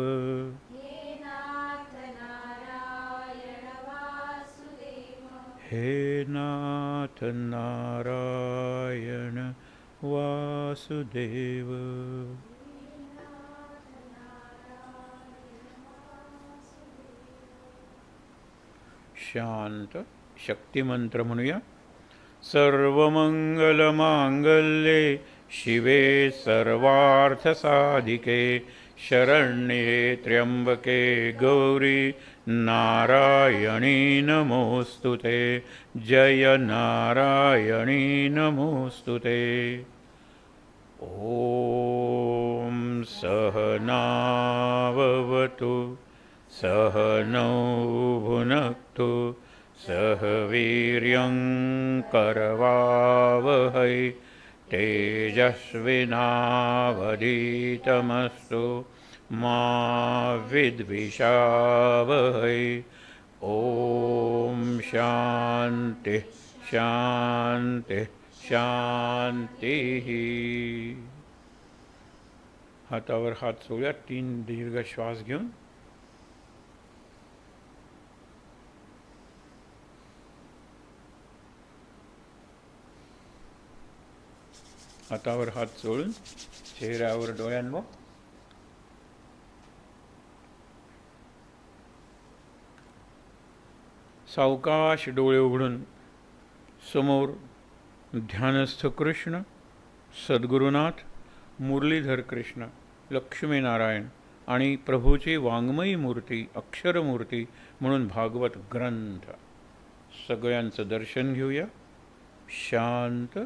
हे नाथ नारायण वासुदेव. शांत. शक्तिमंत्र म्हणूया. सर्वमंगलमांगल्ये शिवे सर्वार्थसाधिके, शरण्ये त्र्यंबके गौरी नारायणी नमोस्तुते, जय नारायणी नमोस्तुते. ओम सहनाववतु, सहनौ भुनक्तु, सह वीर्यं करवावहै, तेजस्विनावधीतमस्तु मा विद्विषावहै. ओम शांति शांति शांति. हातावर हात सोडूया. 3 दीर्घ श्वास घेऊन हातावर हात सोडून चेहऱ्यावर डोळ्यांवर सावकाश डोळे उघडून समोर ध्यानस्थ कृष्ण, सद्गुरुनाथ, मुरलीधर कृष्ण, लक्ष्मीनारायण आणि प्रभूची वाङ्मयी मूर्ती, अक्षरमूर्ती म्हणून भागवत ग्रंथ, सगळ्यांचं दर्शन घेऊया. शांत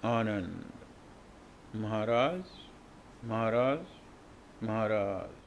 आनंद. महाराज महाराज महाराज.